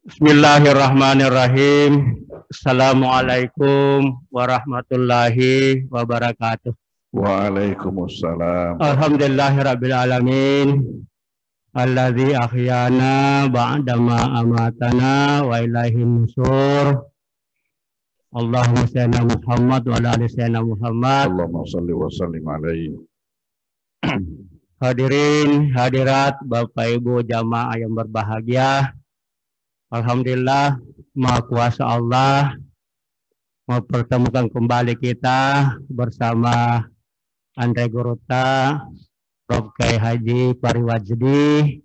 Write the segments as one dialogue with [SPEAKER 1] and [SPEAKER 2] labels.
[SPEAKER 1] Bismillahirrahmanirrahim. Assalamualaikum warahmatullahi wabarakatuh.
[SPEAKER 2] Waalaikumsalam.
[SPEAKER 1] Alhamdulillahirrabbilalamin. Alladzi ahyana ba'dama amatana wa ilaihin nusur. Allahumma salli Muhammad wa ala ali sayyidina Muhammad.
[SPEAKER 2] Allahumma salli wa sallim alaihi.
[SPEAKER 1] Hadirin, hadirat, Bapak Ibu jamaah yang berbahagia. Alhamdulillah, Maha Kuasa Allah mempertemukan kembali kita bersama Andre Guruta, Prof. Kiai Haji Pariwajdi.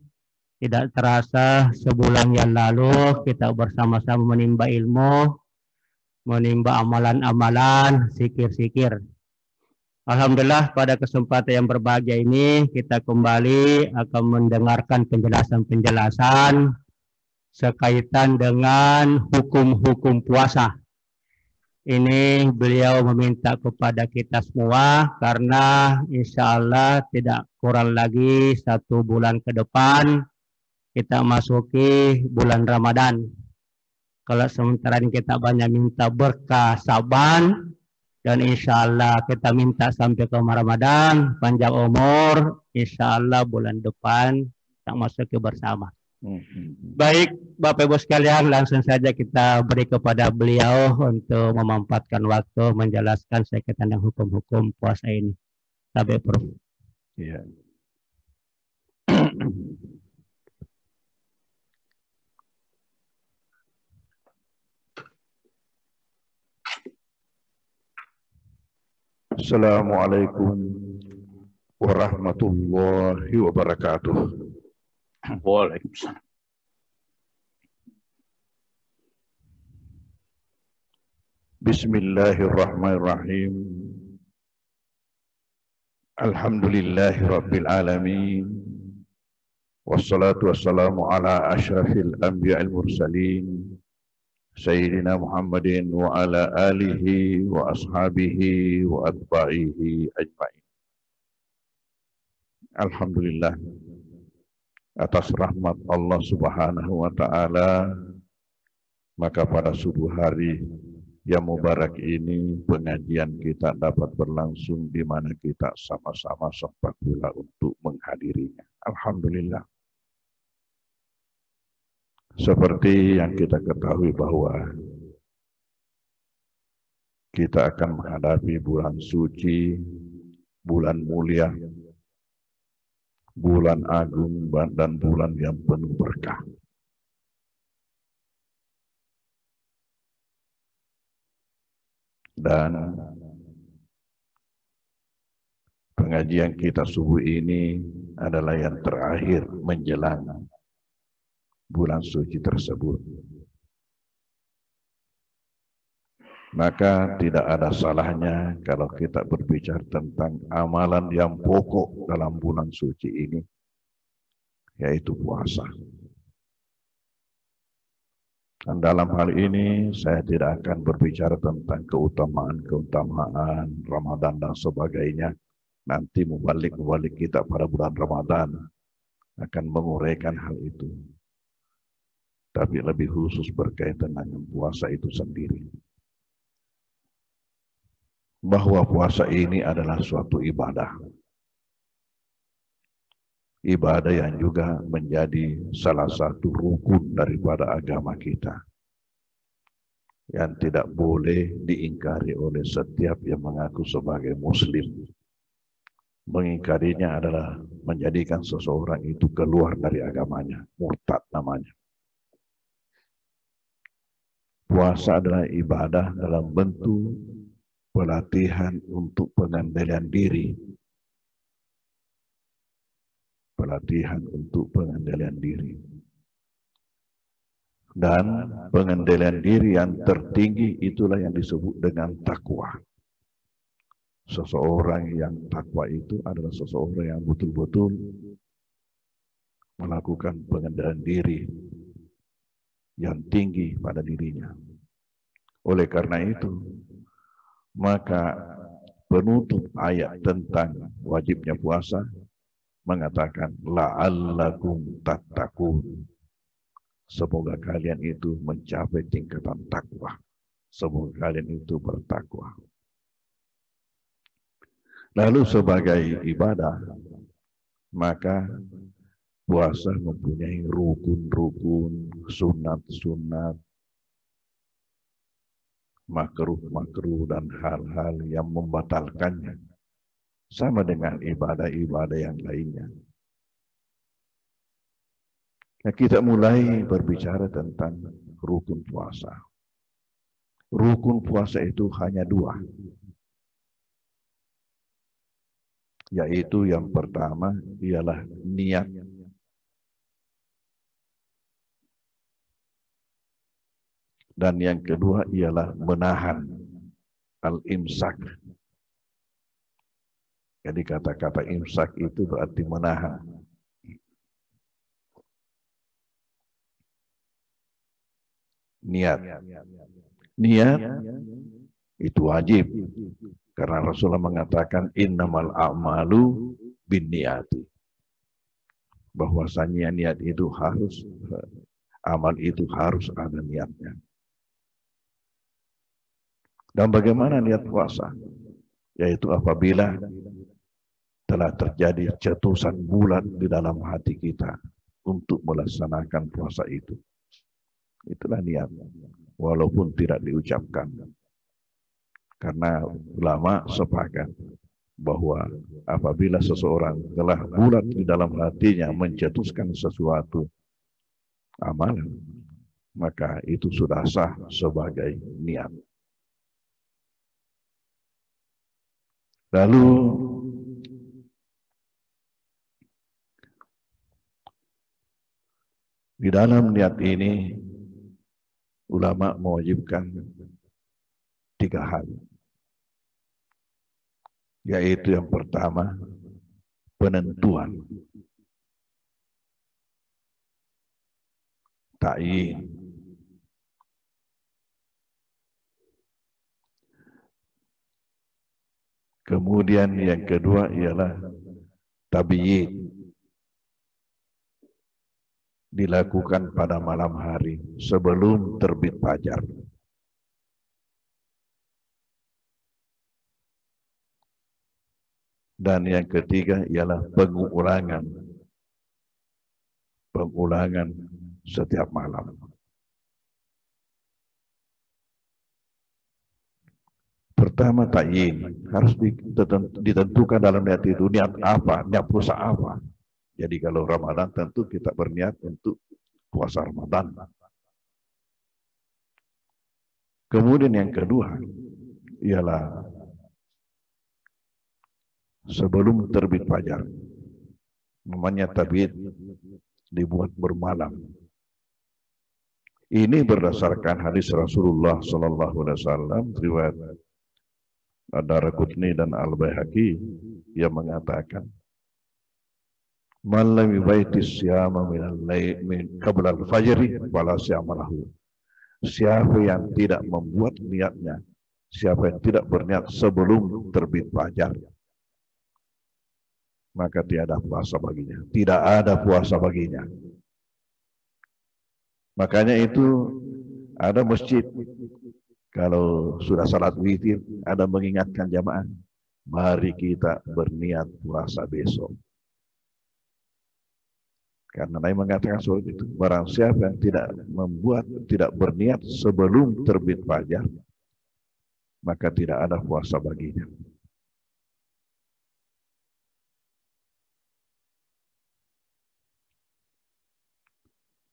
[SPEAKER 1] Tidak terasa sebulan yang lalu kita bersama-sama menimba ilmu, menimba amalan-amalan, zikir-zikir. Alhamdulillah, pada kesempatan yang berbahagia ini kita kembali akan mendengarkan penjelasan-penjelasan sekaitan dengan hukum-hukum puasa. Ini beliau meminta kepada kita semua karena insya Allah tidak kurang lagi 1 bulan ke depan kita masuki bulan Ramadan. Kalau sementara ini kita banyak minta berkah Saban, dan insya Allah kita minta sampai ke Ramadan, panjang umur, insya Allah bulan depan kita masuki bersama. Baik, Bapak Ibu sekalian, langsung saja kita beri kepada beliau untuk memanfaatkan waktu menjelaskan sekaitan dengan hukum-hukum puasa ini. Sampai Prof.
[SPEAKER 2] Ya. Assalamualaikum warahmatullahi wabarakatuh.
[SPEAKER 1] Waalaikumsalam.
[SPEAKER 2] Bismillahirrahmanirrahim. Alhamdulillahi rabbil alamin. Wassalatu wassalamu ala asyrafil anbiya'il mursalin. Sayyidina Muhammadin wa ala alihi wa ashabihi wa atba'ihi ajma'in. Alhamdulillah, atas rahmat Allah Subhanahu wa ta'ala, maka pada subuh hari yang mubarak ini pengajian kita dapat berlangsung di mana kita sama-sama sempat pula untuk menghadirinya. Alhamdulillah. Seperti yang kita ketahui bahwa kita akan menghadapi bulan suci, bulan mulia, bulan agung, dan bulan yang penuh berkah. Dan pengajian kita subuh ini adalah yang terakhir menjelang bulan suci tersebut. Maka tidak ada salahnya kalau kita berbicara tentang amalan yang pokok dalam bulan suci ini, yaitu puasa. Dan dalam hal ini saya tidak akan berbicara tentang keutamaan Ramadan dan sebagainya. Nanti mubalik kita pada bulan Ramadan akan menguraikan hal itu. Tapi lebih khusus berkaitan dengan puasa itu sendiri. Bahwa puasa ini adalah suatu ibadah. Ibadah yang juga menjadi salah satu rukun daripada agama kita. yang tidak boleh diingkari oleh setiap yang mengaku sebagai Muslim. Mengingkarinya adalah menjadikan seseorang itu keluar dari agamanya, murtad namanya. Puasa adalah ibadah dalam bentuk pelatihan untuk pengendalian diri. Pelatihan untuk pengendalian diri. Dan pengendalian diri yang tertinggi itulah yang disebut dengan takwa. Seseorang yang takwa itu adalah seseorang yang betul-betul melakukan pengendalian diri yang tinggi pada dirinya. Oleh karena itu, maka penutup ayat tentang wajibnya puasa mengatakan la'allakum tattaqun. Semoga kalian itu mencapai tingkatan takwa. Semoga kalian itu bertakwa. Lalu sebagai ibadah, maka puasa mempunyai rukun-rukun, sunat-sunat, makruh-makruh dan hal-hal yang membatalkannya. Sama dengan ibadah-ibadah yang lainnya. Nah, kita mulai berbicara tentang rukun puasa. Rukun puasa itu hanya dua. Yaitu yang pertama ialah niat. Dan yang kedua ialah menahan, al-imsak. Jadi kata-kata imsak itu berarti menahan. Niat. Niat itu wajib. Karena Rasulullah mengatakan innamal a'malu binniyati. Bahwasanya niat itu harus, amal itu harus ada niatnya. Dan bagaimana niat puasa? Yaitu apabila telah terjadi cetusan bulat di dalam hati kita untuk melaksanakan puasa itu. Itulah niat, walaupun tidak diucapkan. Karena ulama sepakat bahwa apabila seseorang telah bulat di dalam hatinya mencetuskan sesuatu amalan, maka itu sudah sah sebagai niat. Lalu di dalam niat ini ulama mewajibkan 3 hal. Yaitu yang pertama, penentuan. Ta'yin. Kemudian yang kedua ialah tabyin. Dilakukan pada malam hari sebelum terbit fajar. Dan yang ketiga ialah pengulangan. Pengulangan setiap malam. Pertama ta'yin, harus ditentukan dalam niat itu niat apa, niat puasa apa. Jadi kalau Ramadan tentu kita berniat untuk puasa Ramadan. Kemudian yang kedua ialah sebelum terbit fajar. Namanya tabiat dibuat bermalam. Ini berdasarkan hadis Rasulullah SAW riwayat Ad-Daraqutni dan Al-Baihaqi yang mengatakan man lam yubaiti siyama min qabla al-fajri fala siyama lahu. Siapa yang tidak membuat niatnya, siapa yang tidak berniat sebelum terbit fajar, maka tiada puasa baginya. Tidak ada puasa baginya. Makanya itu ada masjid kalau sudah salat witir ada mengingatkan jamaah, mari kita berniat puasa besok. Karena Nabi mengatakan seperti itu. Barang siapa yang tidak berniat sebelum terbit fajar, maka tidak ada puasa baginya.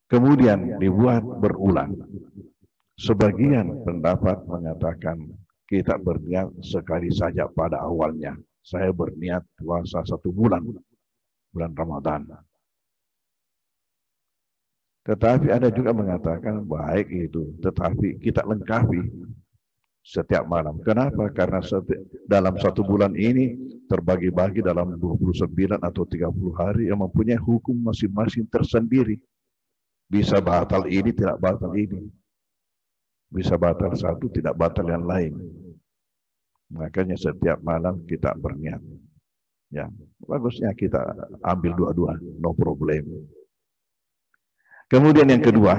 [SPEAKER 2] Kemudian dibuat berulang. Sebagian pendapat mengatakan kita berniat sekali saja pada awalnya. Saya berniat puasa 1 bulan, bulan Ramadan. Tetapi ada juga mengatakan baik itu, tetapi kita lengkapi setiap malam. Kenapa? Karena dalam 1 bulan ini terbagi-bagi dalam 29 atau 30 hari yang mempunyai hukum masing-masing tersendiri. Bisa batal ini, tidak batal ini. Bisa batal satu, tidak batal yang lain. Makanya setiap malam kita berniat. Ya, bagusnya kita ambil dua-dua, no problem. Kemudian yang kedua,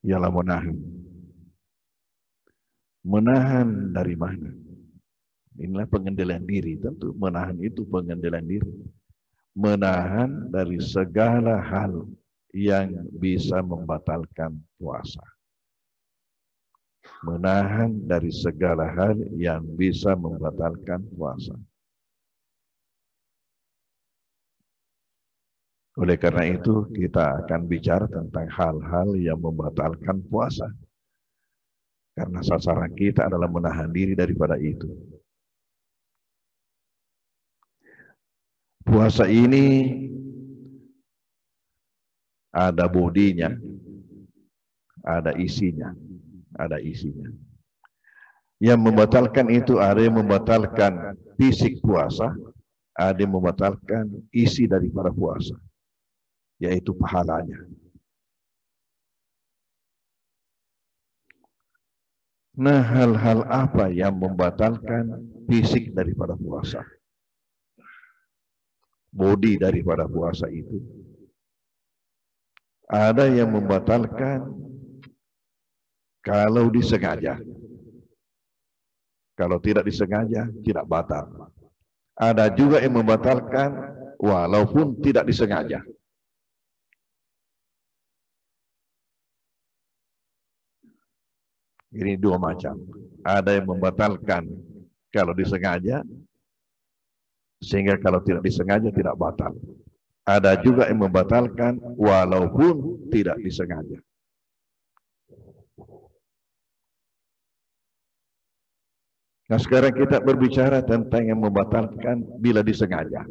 [SPEAKER 2] ialah menahan. Menahan dari mana? Inilah pengendalian diri. Tentu menahan itu pengendalian diri. Menahan dari segala hal yang bisa membatalkan puasa. Menahan dari segala hal yang bisa membatalkan puasa. Oleh karena itu, kita akan bicara tentang hal-hal yang membatalkan puasa. Karena sasaran kita adalah menahan diri daripada itu. Puasa ini ada bodinya, ada isinya, ada isinya. Yang membatalkan itu ada yang membatalkan fisik puasa, ada yang membatalkan isi daripada puasa, yaitu pahalanya. Nah, hal-hal apa yang membatalkan fisik daripada puasa? Bodi daripada puasa itu. Ada yang membatalkan kalau disengaja. Kalau tidak disengaja, tidak batal. Ada juga yang membatalkan walaupun tidak disengaja. Ini dua macam. Ada yang membatalkan kalau disengaja, sehingga kalau tidak disengaja tidak batal. Ada juga yang membatalkan walaupun tidak disengaja. Nah, sekarang kita berbicara tentang yang membatalkan bila disengaja.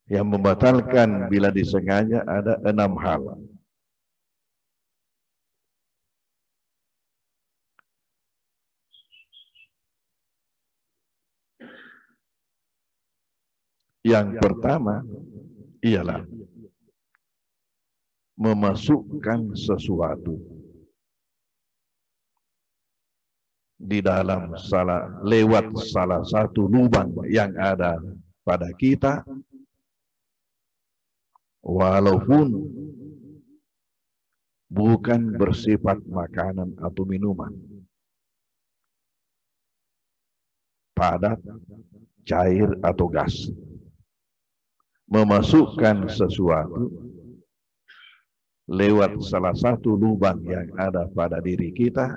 [SPEAKER 2] Yang membatalkan bila disengaja ada 6 hal. Yang pertama ialah memasukkan sesuatu di dalam lewat salah satu lubang yang ada pada kita, walaupun bukan bersifat makanan atau minuman, padat, cair atau gas. Memasukkan sesuatu lewat salah satu lubang yang ada pada diri kita,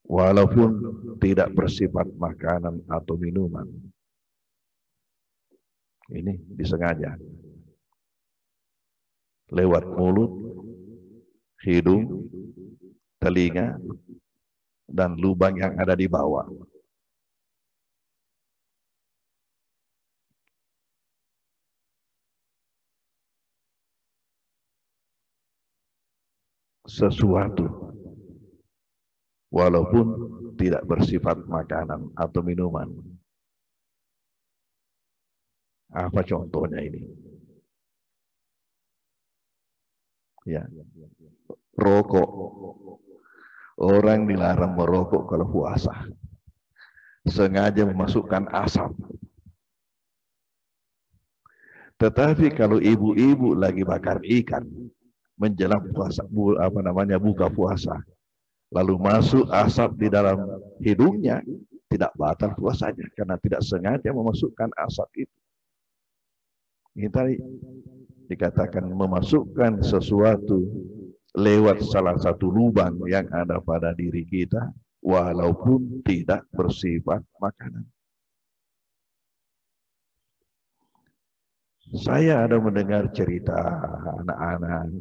[SPEAKER 2] walaupun tidak bersifat makanan atau minuman. Ini disengaja. Lewat mulut, hidung, telinga, dan lubang yang ada di bawah. Sesuatu walaupun tidak bersifat makanan atau minuman. Apa contohnya ini? Ya, rokok. Orang dilarang merokok kalau puasa. Sengaja memasukkan asap. Tetapi kalau ibu-ibu lagi bakar ikan menjelang puasa, buka puasa, lalu masuk asap di dalam hidungnya, tidak batal puasanya karena tidak sengaja memasukkan asap itu. Ini tadi dikatakan memasukkan sesuatu lewat salah satu lubang yang ada pada diri kita walaupun tidak bersifat makanan. Saya ada mendengar cerita anak-anak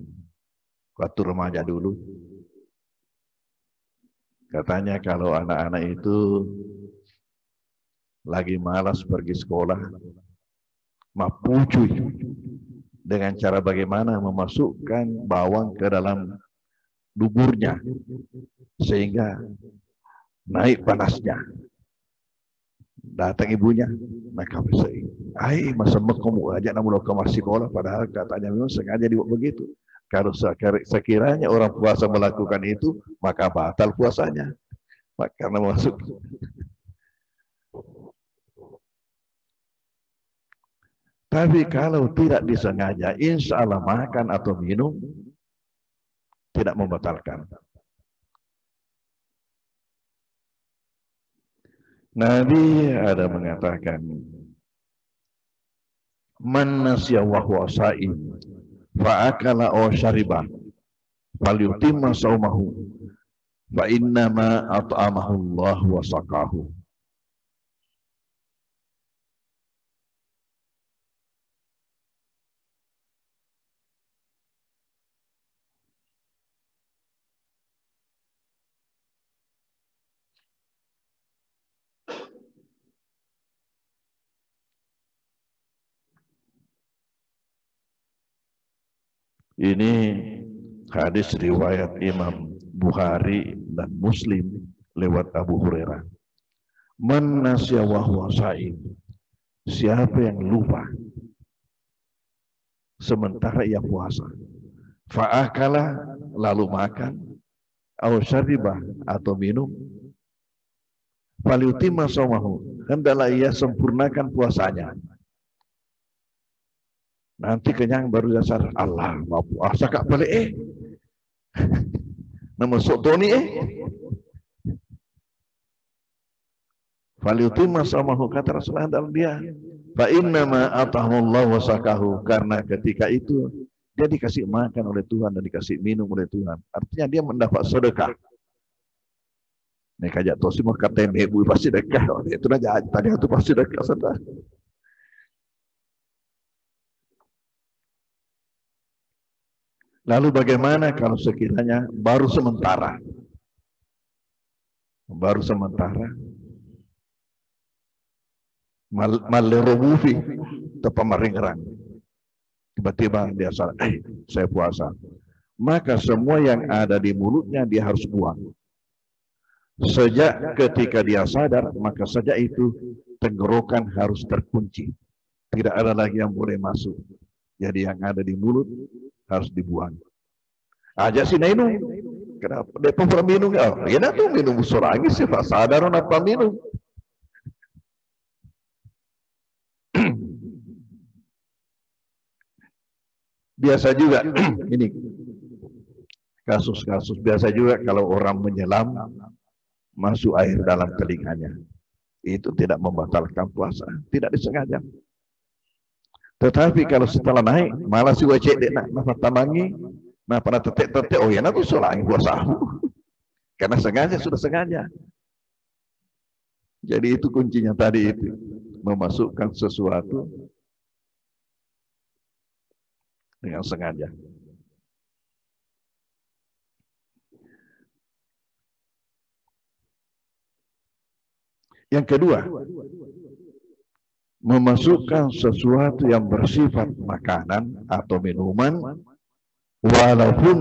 [SPEAKER 2] waktu remaja dulu. Katanya kalau anak-anak itu lagi malas pergi sekolah, mapucuy dengan cara bagaimana memasukkan bawang ke dalam duburnya sehingga naik panasnya. Datang ibunya, maka bisa, masa kamu aja namun ke sekolah, padahal katanya memang sengaja dibuat begitu. Kalau sekiranya orang puasa melakukan itu, maka batal puasanya. Karena masuk. Tapi kalau tidak disengaja, insya Allah makan atau minum tidak membatalkan. Nabi ada mengatakan, man nasiya wa huwa sha'im fa akala aw shariba falyutimma shaumahu fa innama at'amahu Allah wa saqahu. Ini hadis riwayat Imam Bukhari dan Muslim lewat Abu Hurairah. Man nasiya wa huwa sha'im. Siapa yang lupa sementara ia puasa, fa'akala lalu makan, aw syaribah atau minum, falyutimma shaumahu, hendaklah ia sempurnakan puasanya. Nanti kenyang baru dasar Allah mau puasa kak balik nama sotoni falyutimma shaumahu, kata Rasulullah dalam dia, fa innama atahullahu wa saqahu, karena ketika itu dia dikasih makan oleh Tuhan dan dikasih minum oleh Tuhan. Artinya dia mendapat sedekah. Nek aja tosi mau kata ibu pasti sedekah. Itu aja tadi itu pasti sedekah sudah. Lalu bagaimana kalau sekiranya baru sementara? Baru sementara. Malerobufi tepa maringerang. Tiba-tiba dia sadar, saya puasa. Maka semua yang ada di mulutnya dia harus buang. Sejak ketika dia sadar, maka sejak itu tenggorokan harus terkunci. Tidak ada lagi yang boleh masuk. Jadi yang ada di mulut harus dibuang. Aja sih minum. Kenapa? Dia pernah minum. Oh, ya tuh minum lagi sih. Pak sadar apa minum. Biasa juga ini kasus-kasus biasa juga kalau orang menyelam masuk air dalam telinganya. Itu tidak membatalkan puasa, tidak disengaja. Tetapi kalau setelah naik, malah si wajib dek nak tamangi, nah pada tetek-tetek, oh ya nak tuh solangi puasa. Karena sengaja, sudah sengaja. Jadi itu kuncinya tadi itu, memasukkan sesuatu dengan sengaja. Yang kedua, memasukkan sesuatu yang bersifat makanan atau minuman walaupun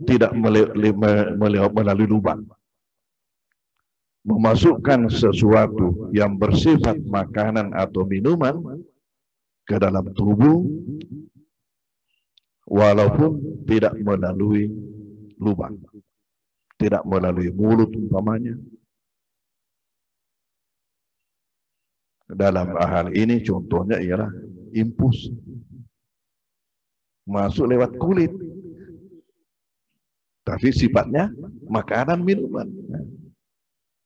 [SPEAKER 2] tidak melalui lubang. Memasukkan sesuatu yang bersifat makanan atau minuman ke dalam tubuh walaupun tidak melalui lubang, tidak melalui mulut umpamanya. Dalam hal ini contohnya ialah infus, masuk lewat kulit, tapi sifatnya makanan minuman,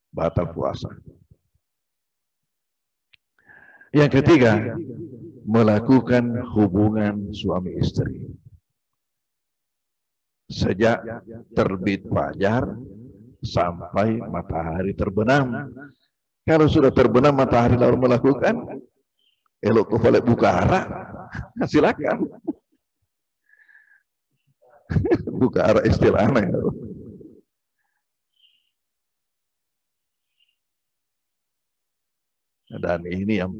[SPEAKER 2] batal puasa. Yang ketiga, melakukan hubungan suami istri. Sejak terbit fajar sampai matahari terbenam. Kalau sudah terbenam matahari lalu melakukan, elok kau balik buka arah, silakan. Buka arah istilahnya. Dan ini yang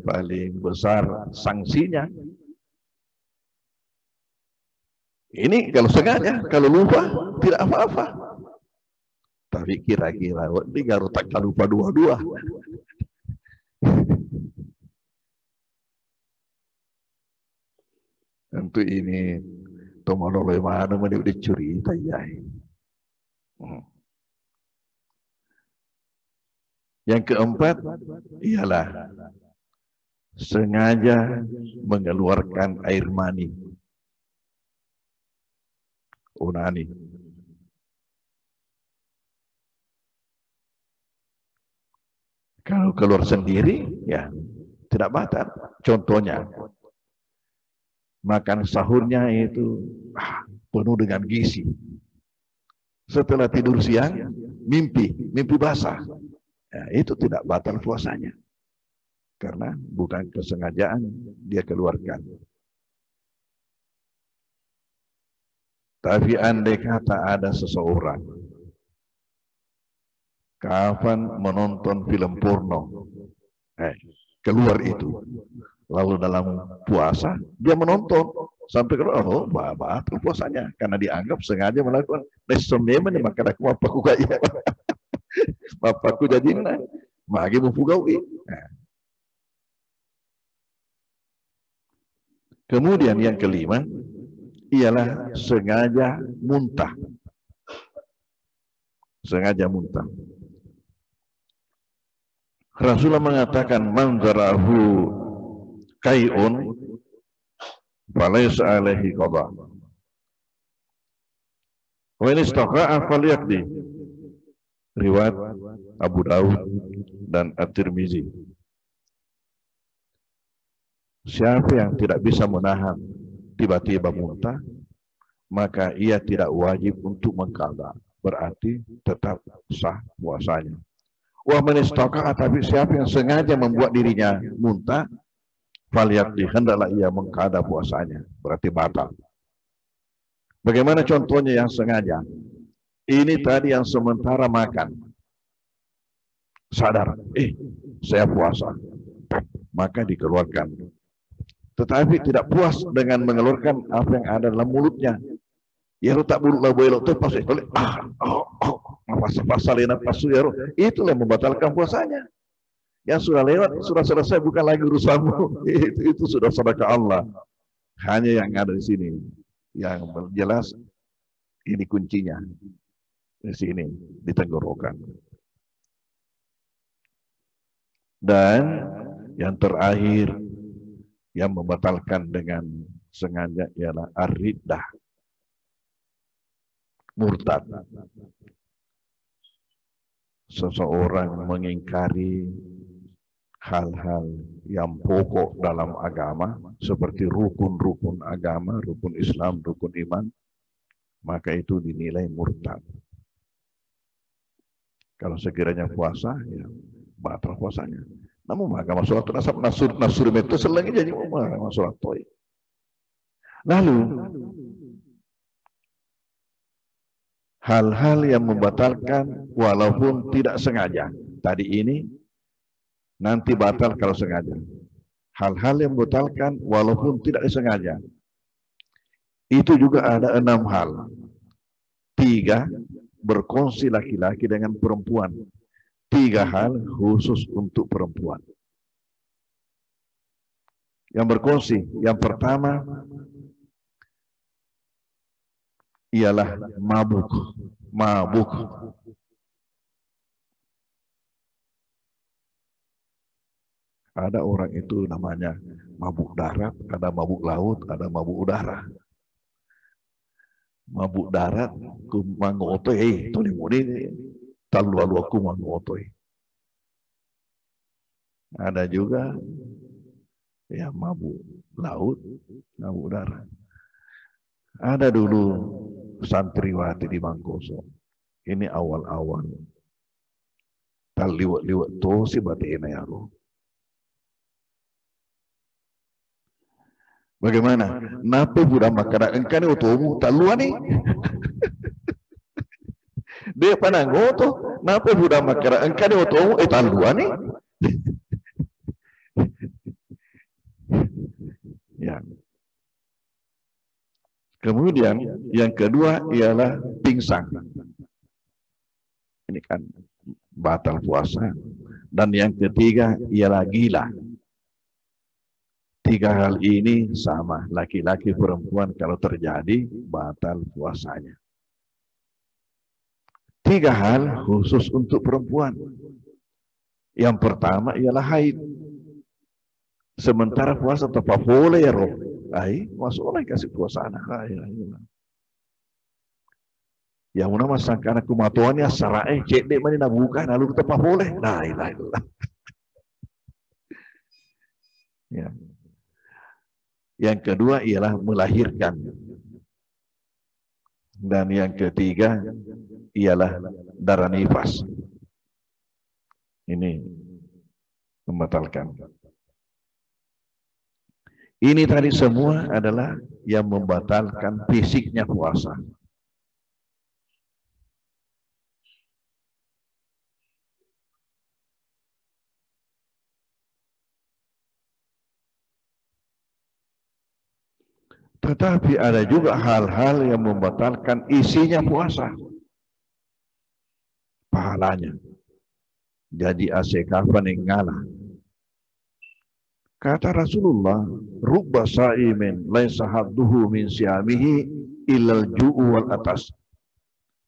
[SPEAKER 2] paling besar sanksinya. Ini kalau sengaja, kalau lupa tidak apa-apa. Tapi kira-kira ini harus tak lupa dua-dua. Tentu ini tomaloloi mana mana udah cerita ya. Yang keempat ialah sengaja mengeluarkan air mani, onani. Kalau keluar sendiri, ya tidak batal. Contohnya, makan sahurnya itu penuh dengan gizi. Setelah tidur siang, mimpi basah. Ya, itu tidak batal puasanya. Karena bukan kesengajaan dia keluarkan. Tapi andai kata ada seseorang kapan menonton film porno, keluar itu, lalu dalam puasa dia menonton sampai keluar, oh batal puasanya karena dianggap sengaja melakukan nesomnemen maka aku apa aku kayak bapakku jadi magi mempugawi. Kemudian yang kelima ialah sengaja muntah. Sengaja muntah. Rasulullah mengatakan man zarahu kai'un falaysa alaihi qada. Wa in istaqa'a falyaqdi. Riwayat Abu Daud dan At-Tirmizi. Siapa yang tidak bisa menahan tiba-tiba muntah, maka ia tidak wajib untuk mengqadha. Berarti tetap sah puasanya. Wa man istaqa'a, tapi siapa yang sengaja membuat dirinya muntah, falyaqdi, hendaklah ia mengqadha puasanya. Berarti batal. Bagaimana contohnya yang sengaja? Ini tadi yang sementara makan. Sadar, saya puasa. Maka dikeluarkan. Tetapi tidak puas dengan mengeluarkan apa yang ada dalam mulutnya. Ya lo tak mulut lah boleh tu pas boleh pasal itulah yang membatalkan puasanya. Yang sudah lewat sudah selesai, bukan lagi urusanmu. Itu sudah sedekah Allah. Hanya yang ada di sini yang jelas ini kuncinya. Di sini di tenggorokan. Dan yang terakhir yang membatalkan dengan sengaja ialah ar-riddah, murtad. Seseorang mengingkari hal-hal yang pokok dalam agama seperti rukun-rukun agama, rukun Islam, rukun iman, maka itu dinilai murtad. Kalau sekiranya puasa, ya batal puasanya. Namun agama sholat nasur itu selagi jadi agama sholat toy. Lalu hal-hal yang membatalkan walaupun tidak sengaja. Tadi ini nanti batal kalau sengaja. Hal-hal yang membatalkan walaupun tidak disengaja. Itu juga ada 6 hal. 3 berkongsi laki-laki dengan perempuan. 3 hal khusus untuk perempuan. Yang berkongsi, yang pertama ialah mabuk. Mabuk. Ada orang itu namanya mabuk darat, ada mabuk laut, ada mabuk udara. Mabuk darat, ku mangotoy, tuli muni, talu aku mangotoy. Ada juga ya mabuk laut, mabuk darat. Ada dulu santriwati di Mangkoso. Ini awal-awal. Tal liwat-liwat to si batina ya roh. Bagaimana? Napa budak makara engkau ni otomu tak luar ni? Dia panang oto. Napa budak makara engkau ni otomu tak luar ni? Ya. Kemudian yang kedua ialah pingsan. Ini kan batal puasa. Dan yang ketiga ialah gila. Tiga hal ini sama, laki-laki perempuan kalau terjadi batal puasanya. Tiga hal khusus untuk perempuan. Yang pertama ialah haid. Sementara puasa tetap boleh ya roh. Masuk oleh kasih puasa anak. Yang mana masangkan aku matuannya sarai cek dek mana nak buka lalu tetap boleh. La ilaha illallah. Ya. Yang kedua ialah melahirkan. Dan yang ketiga ialah darah nifas. Ini membatalkan. Ini tadi semua adalah yang membatalkan fisiknya puasa. Tetapi ada juga hal-hal yang membatalkan isinya puasa. Pahalanya. Jadi asekafan yang ngalah. Kata Rasulullah, rubba sa'imin laisa hadduhu min siyamihi illal ju'u wal atas.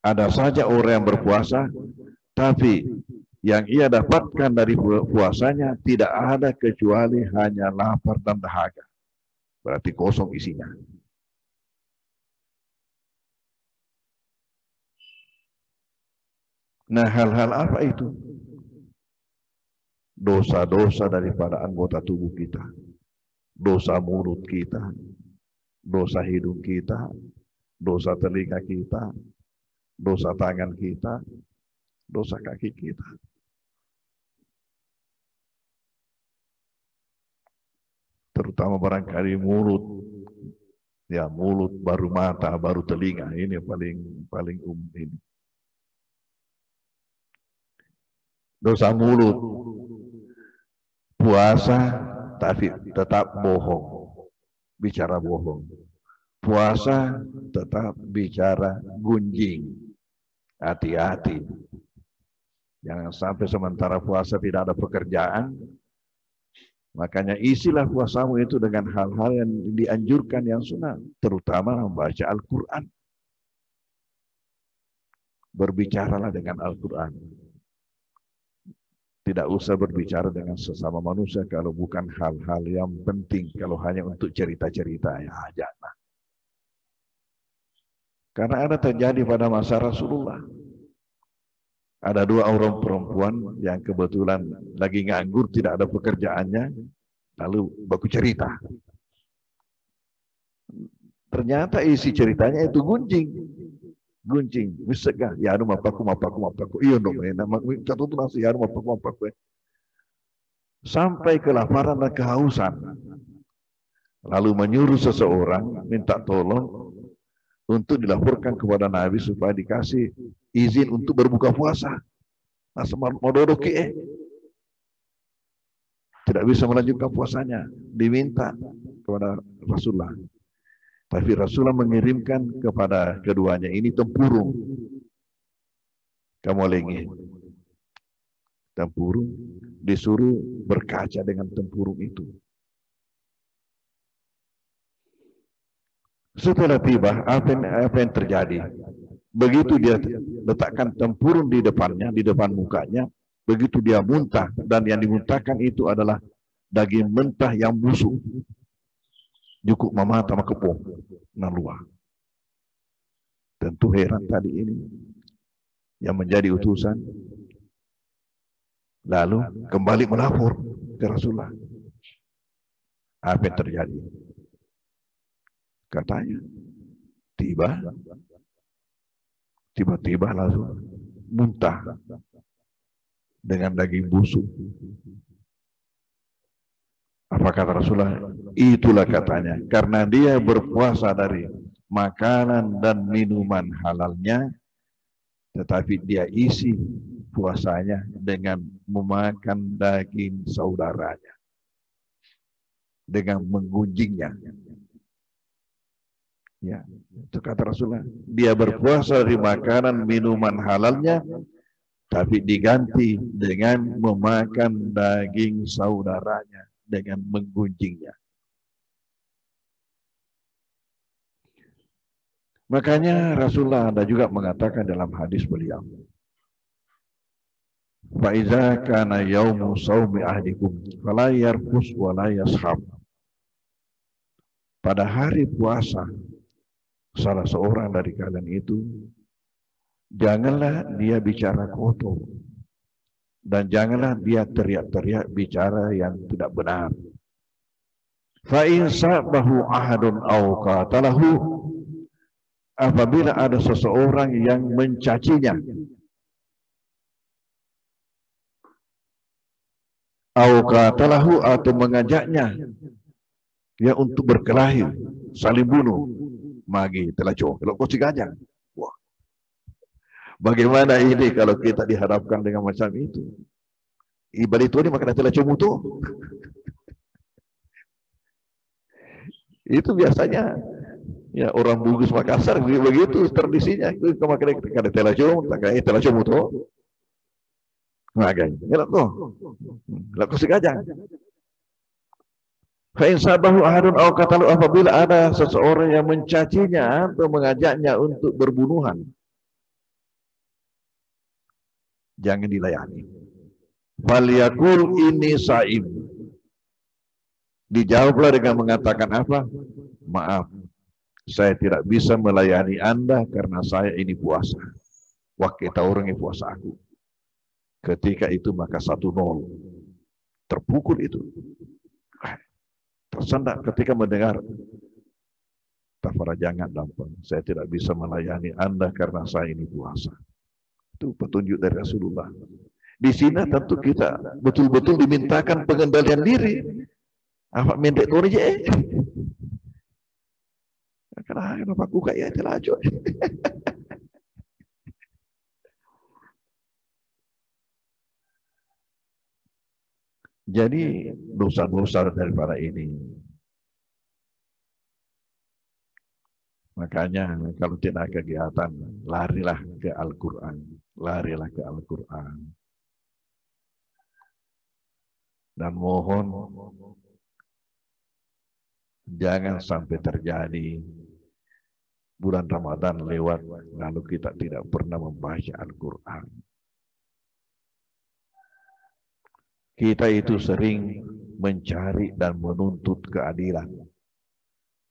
[SPEAKER 2] Ada saja orang yang berpuasa, tapi yang ia dapatkan dari puasanya tidak ada kecuali hanya lapar dan dahaga. Berarti kosong isinya. Nah, hal-hal apa itu? Dosa-dosa daripada anggota tubuh kita. Dosa mulut kita. Dosa hidung kita. Dosa telinga kita. Dosa tangan kita. Dosa kaki kita. Terutama barangkali mulut. Ya, mulut baru mata, baru telinga. Ini paling umum ini. Dosa mulut. Puasa tapi tetap bohong. Bicara bohong. Puasa tetap bicara gunjing. Hati-hati. Jangan sampai sementara puasa tidak ada pekerjaan. Makanya isilah puasamu itu dengan hal-hal yang dianjurkan yang sunnah, terutama membaca Al-Quran. Berbicaralah dengan Al-Quran. Tidak usah berbicara dengan sesama manusia kalau bukan hal-hal yang penting. Kalau hanya untuk cerita-cerita, ya jangan. Karena ada terjadi pada masa Rasulullah. Ada dua orang perempuan yang kebetulan lagi nganggur, tidak ada pekerjaannya, lalu baku cerita. Ternyata isi ceritanya itu gunjing. Gunjing, misegah, ya anu mapaku. Iya dong, kata itu nasi, ya anu mapaku. Sampai kelaparan dan kehausan. Lalu menyuruh seseorang minta tolong untuk dilaporkan kepada Nabi supaya dikasih izin untuk berbuka puasa. Nah, mododoki tidak bisa melanjutkan puasanya, diminta kepada Rasulullah. Tapi Rasulullah mengirimkan kepada keduanya ini tempurung. Kamu lengi. Tempurung disuruh berkaca dengan tempurung itu. Setelah tiba, apa yang terjadi? Begitu dia letakkan tempurung di depannya, di depan mukanya, begitu dia muntah, dan yang dimuntahkan itu adalah daging mentah yang busuk. Jukuk mamata makepong naluah. Tentu heran tadi ini yang menjadi utusan. Lalu kembali melapor ke Rasulullah. Apa yang terjadi? Katanya, tiba-tiba langsung muntah dengan daging busuk. Apa kata Rasulullah? Itulah katanya, karena dia berpuasa dari makanan dan minuman halalnya, tetapi dia isi puasanya dengan memakan daging saudaranya, dengan menggunjingnya. Ya, itu kata Rasulullah. Dia berpuasa dari makanan minuman halalnya, tapi diganti dengan memakan daging saudaranya, dengan menggunjingnya. Makanya Rasulullah ada juga mengatakan dalam hadis beliau, "Faiza kana yaumu saumi ahdikum fala yarfus wa la yashab." Pada hari puasa salah seorang dari kalian itu, janganlah dia bicara kotor dan janganlah dia teriak-teriak bicara yang tidak benar. Fa in sabahu ahadun aw qatalahu, apabila ada seseorang yang mencacinya, au qatalahu, atau mengajaknya ya untuk berkelahi, saling bunuh, magi telaco, kalau kau cigajang. Wah, bagaimana ini kalau kita dihadapkan dengan macam itu? Ibali itu ni makan telaco mutu. Itu biasanya ya orang Bugis Makassar begitu tradisinya. Itu kemakan kada telaco, tak telaco mutu. Magai, elok ko. Elok ko sigajang. Fa in sabahu ahadun aw qatalu, apabila ada seseorang yang mencacinya atau mengajaknya untuk berbunuhan, jangan dilayani. Falyakul inni saim. Dijawablah dengan mengatakan apa? Maaf, saya tidak bisa melayani Anda karena saya ini puasa. Wah, kita orang yang puasa aku. Ketika itu maka 1-0. Terpukul itu. Tersendak ketika mendengar. Tafara, jangan dampang. Saya tidak bisa melayani Anda karena saya ini puasa. Itu petunjuk dari Rasulullah. Di sini tentu kita betul-betul dimintakan pengendalian diri. Apa mendek tu aja? Kenapa aku kayak telajo? Jadi dosa-dosa daripada ini. Makanya kalau tidak kegiatan, larilah ke Al-Quran. Larilah ke Al-Quran. Dan mohon jangan sampai terjadi bulan Ramadan lewat lalu kita tidak pernah membaca Al-Quran. Kita itu sering mencari dan menuntut keadilan,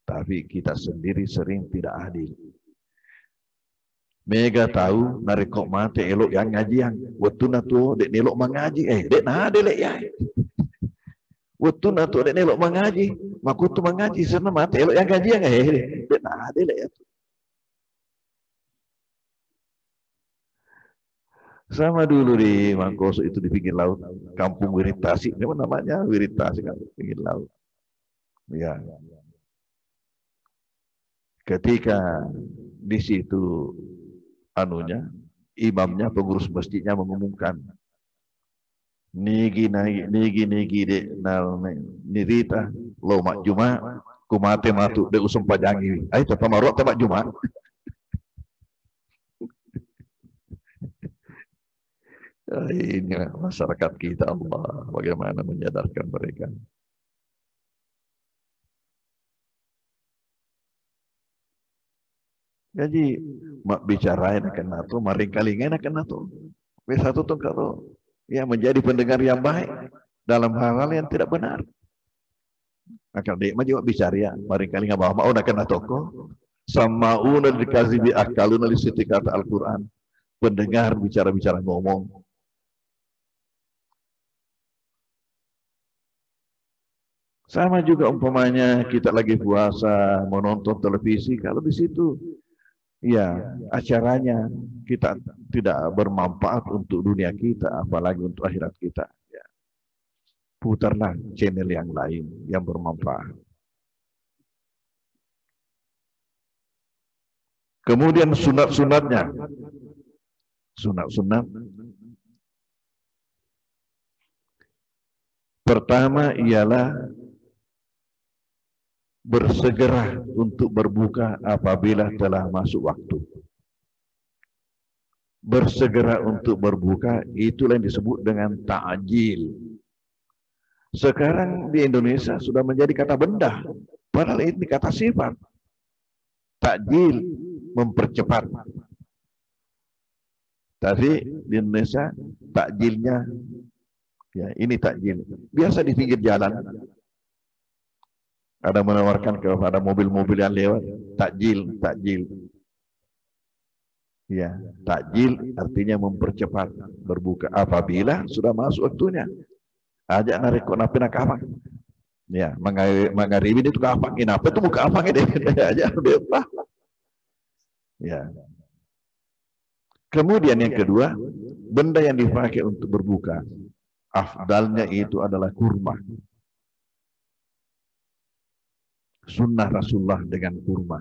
[SPEAKER 2] tapi kita sendiri sering tidak adil. Mega tahu narikok mate elok yang ngajian, waktu natu dek nelok mengaji, dek nah dek ya. Waktu natu dek nelok mengaji, maku tu mengaji sana mate elok yang ngajian, dek nah dek ya. Sama dulu di Mangkoso itu di pinggir laut, kampung Wiritasi, apa namanya Wiritasi kan, pinggir laut. Ya. Ketika di situ anunya, imamnya, pengurus masjidnya mengumumkan, nigi de nal nirita lo mak juma kumate matu de usum pajangi. Ai tetap marok temak juma. Ini masyarakat kita, Allah bagaimana menyadarkan mereka. Jadi mak bicarain akan nato, maring kalingan akan nato. Satu tuh kalau ya menjadi pendengar yang baik dalam hal-hal yang tidak benar. Akan dia maju bicara ya, maring kalingan bawa mau akan nato ko sama una dikasih bi akaluna li siti kata Al-Qur'an. Pendengar bicara-bicara ngomong. Sama juga umpamanya kita lagi puasa, menonton televisi, kalau di situ ya acaranya kita tidak bermanfaat untuk dunia kita, apalagi untuk akhirat kita. Ya. Putarlah channel yang lain yang bermanfaat. Kemudian sunat-sunatnya. Sunat-sunat. Pertama ialah bersegera untuk berbuka apabila telah masuk waktu. Bersegera untuk berbuka itulah yang disebut dengan ta'jil. Sekarang di Indonesia sudah menjadi kata benda, padahal ini kata sifat. Ta'jil, mempercepat. Tapi di Indonesia takjilnya, ya ini takjil. Biasa di pinggir jalan ada menawarkan kepada mobil-mobil yang lewat, takjil, takjil. Ya, takjil artinya mempercepat berbuka apabila sudah masuk waktunya. Ajak narik kok napi nak kapang. Ya, mengaribin itu kapang. Kenapa itu muka kapang ini? Aja udah. Ya. Kemudian yang kedua, benda yang dipakai untuk berbuka, afdalnya itu adalah kurma. Sunnah Rasulullah dengan kurma.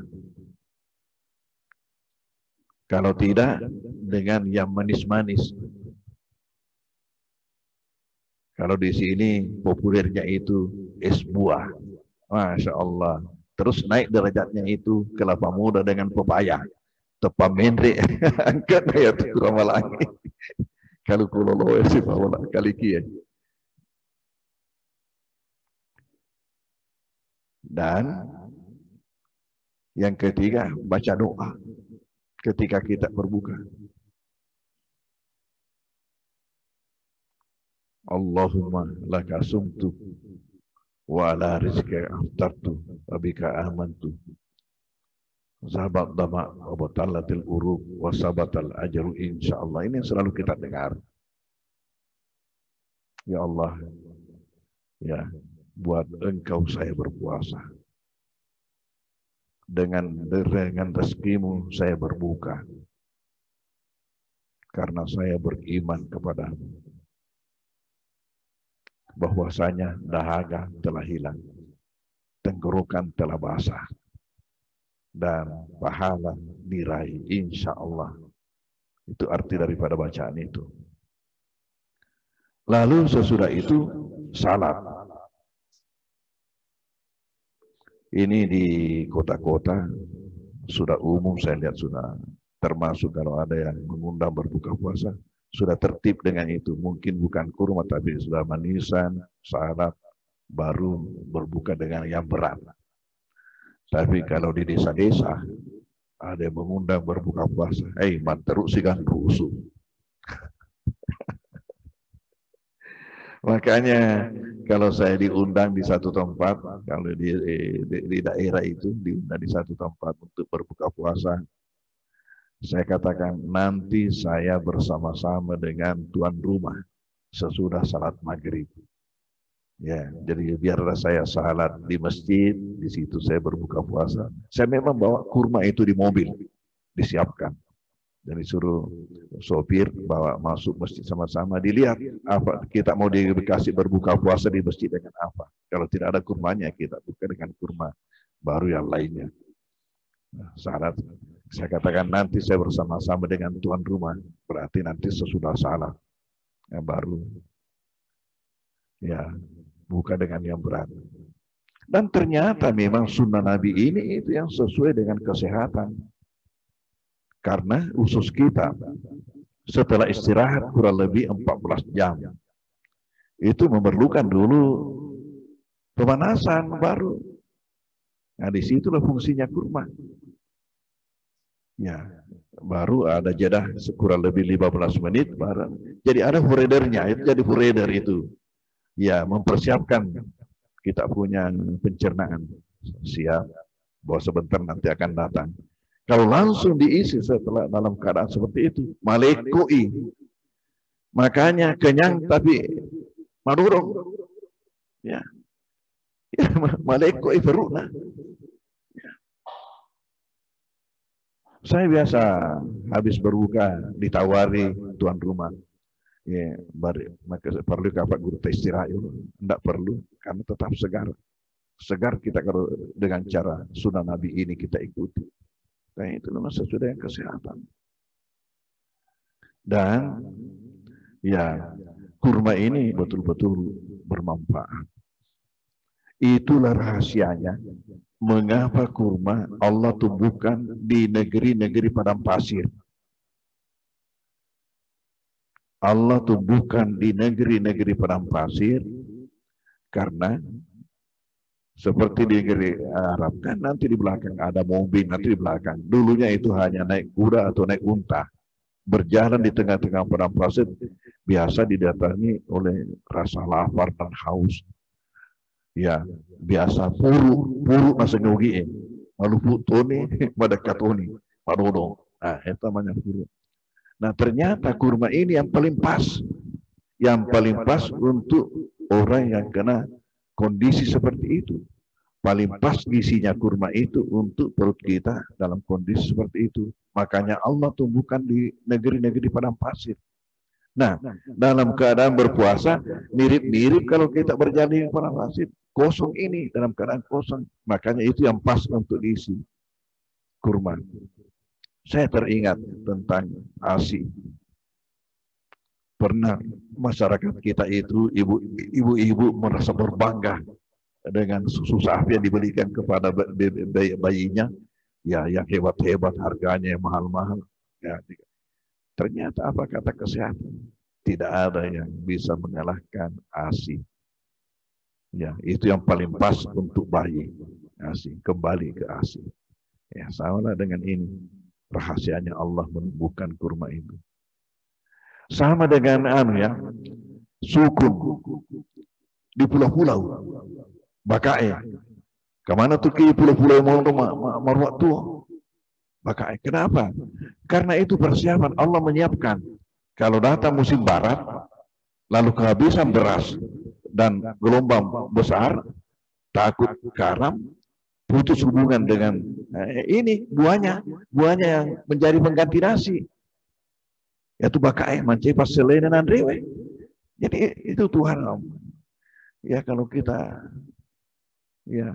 [SPEAKER 2] Kalau tidak, dengan yang manis-manis. Kalau di sini populernya itu es buah. Masya Allah. Terus naik derajatnya itu kelapa muda dengan pepaya. Tepa mendre. Angkat ya itu ramalangi. Kalau kulolo sih bawa kali kia. Dan yang ketiga, baca doa ketika kita berbuka. Allahumma laka sumtu wa ala rizqika aftartu wa bika amantu. Zahabat dama wa batalatil uruq wa sabatal ajru insyaallah. Ini yang selalu kita dengar. Ya Allah, ya, buat engkau saya berpuasa. Dengan rezekimu saya berbuka. Karena saya beriman kepadamu. Bahwasanya dahaga telah hilang. Tenggorokan telah basah. Dan pahala diraih insya Allah. Itu arti daripada bacaan itu. Lalu sesudah itu salat. Ini di kota-kota sudah umum, saya lihat sudah termasuk kalau ada yang mengundang berbuka puasa, sudah tertib dengan itu. Mungkin bukan kurma tapi sudah manisan, salat, baru berbuka dengan yang berat. Tapi kalau di desa-desa ada yang mengundang berbuka puasa, manteruk sigan rusuh. Makanya kalau saya diundang di satu tempat, kalau di daerah itu diundang di satu tempat untuk berbuka puasa, saya katakan nanti saya bersama-sama dengan tuan rumah sesudah salat maghrib. Ya, jadi biarlah saya salat di masjid, di situ saya berbuka puasa. Saya memang bawa kurma itu di mobil, disiapkan. Dan disuruh sopir bawa masuk masjid sama-sama, dilihat apa kita mau dikasih berbuka puasa di masjid dengan apa. Kalau tidak ada kurmanya kita buka dengan kurma baru yang lainnya. Nah, syarat saya katakan nanti saya bersama-sama dengan tuan rumah, berarti nanti sesudah salat baru ya buka dengan yang berat. Dan ternyata memang sunnah Nabi ini itu yang sesuai dengan kesehatan. Karena usus kita setelah istirahat kurang lebih 14 jam itu memerlukan dulu pemanasan baru. Nah, disitulah fungsinya kurma. Ya, baru ada jeda kurang lebih 15 menit baru. Jadi ada furedernya, itu jadi fureder itu. Ya, mempersiapkan kita punya pencernaan. Siap, bahwa sebentar nanti akan datang. Kalau langsung diisi setelah dalam keadaan seperti itu, malekui. Makanya kenyang tapi madurung. Ya. Ya, malaikat ifaruna. Saya biasa habis berbuka ditawari tuan rumah. Ya, maka perlu kapak guru istirahat. Tidak perlu, karena tetap segar. Segar kita kalau dengan cara sunnah Nabi ini kita ikuti. Dan itu memang sesudah yang kesehatan. Dan ya, kurma ini betul-betul bermanfaat. Itulah rahasianya. Mengapa kurma Allah tumbuhkan di negeri-negeri padang pasir. Allah tumbuhkan di negeri-negeri padang pasir karena seperti di negeri Arab kan nanti di belakang ada mobil, nanti di belakang. Dulunya itu hanya naik kuda atau naik unta. Berjalan di tengah-tengah padang pasir biasa didatangi oleh rasa lapar dan haus. Ya, biasa puru masa ngogi lalu putoni pada katoni padono. Nah, itu namanya puru. Nah, ternyata kurma ini yang paling pas untuk orang yang kena kondisi seperti itu. Paling pas gizinya kurma itu untuk perut kita dalam kondisi seperti itu. Makanya Allah tumbuhkan di negeri-negeri padang pasir. Nah, dalam keadaan berpuasa mirip-mirip kalau kita berjalan di padang pasir. Kosong ini dalam keadaan kosong. Makanya itu yang pas untuk diisi kurma. Saya teringat tentang ASI. Pernah masyarakat kita itu ibu-ibu merasa berbangga dengan susu sapi yang dibelikan kepada bayinya. Ya, yang hebat-hebat harganya, yang mahal-mahal. Ya, ternyata apa kata kesehatan? Tidak ada yang bisa mengalahkan ASI. Ya, itu yang paling pas untuk bayi. ASI, kembali ke ASI. Ya, sama dengan ini. Rahasianya Allah menumbuhkan kurma itu. Sama dengan sukun di pulau-pulau. Bakae. Kemana tuh ke pulau-pulau marwat tuh? Bakae. Kenapa? Karena itu persiapan Allah menyiapkan. Kalau datang musim barat, lalu kehabisan beras dan gelombang besar, takut karam, putus hubungan dengan ini buahnya yang menjadi pengganti nasi. Yaitu bakae mancepas selena dan rewe. Jadi itu Tuhan. Ya kalau kita ya